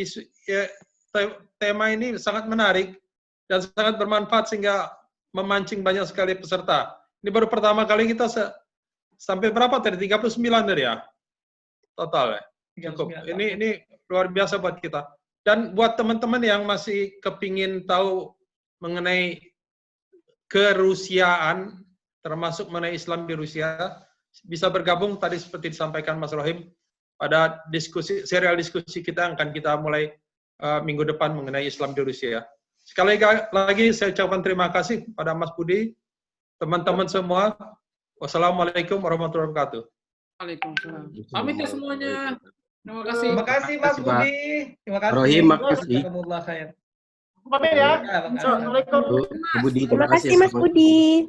tema ini sangat menarik dan sangat bermanfaat sehingga memancing banyak sekali peserta. Ini baru pertama kali kita sampai berapa tadi? 39 tadi ya? Total ya? Cukup. Ini luar biasa buat kita. Dan buat teman-teman yang masih kepingin tahu mengenai kerusiaan, termasuk mengenai Islam di Rusia, bisa bergabung tadi seperti disampaikan Mas Rohim, pada serial diskusi kita yang akan kita mulai minggu depan mengenai Islam di Rusia. Sekali lagi saya ucapkan terima kasih pada Mas Budi, teman-teman semua. Wassalamualaikum warahmatullahi wabarakatuh. Waalaikumsalam. Pamit ya semuanya. Terima kasih. Terima kasih Mas Budi. Terima kasih. Rohim, makasih. Pamit ya. Ya, Assalamualaikum. Budi, Terima kasih Mas Budi.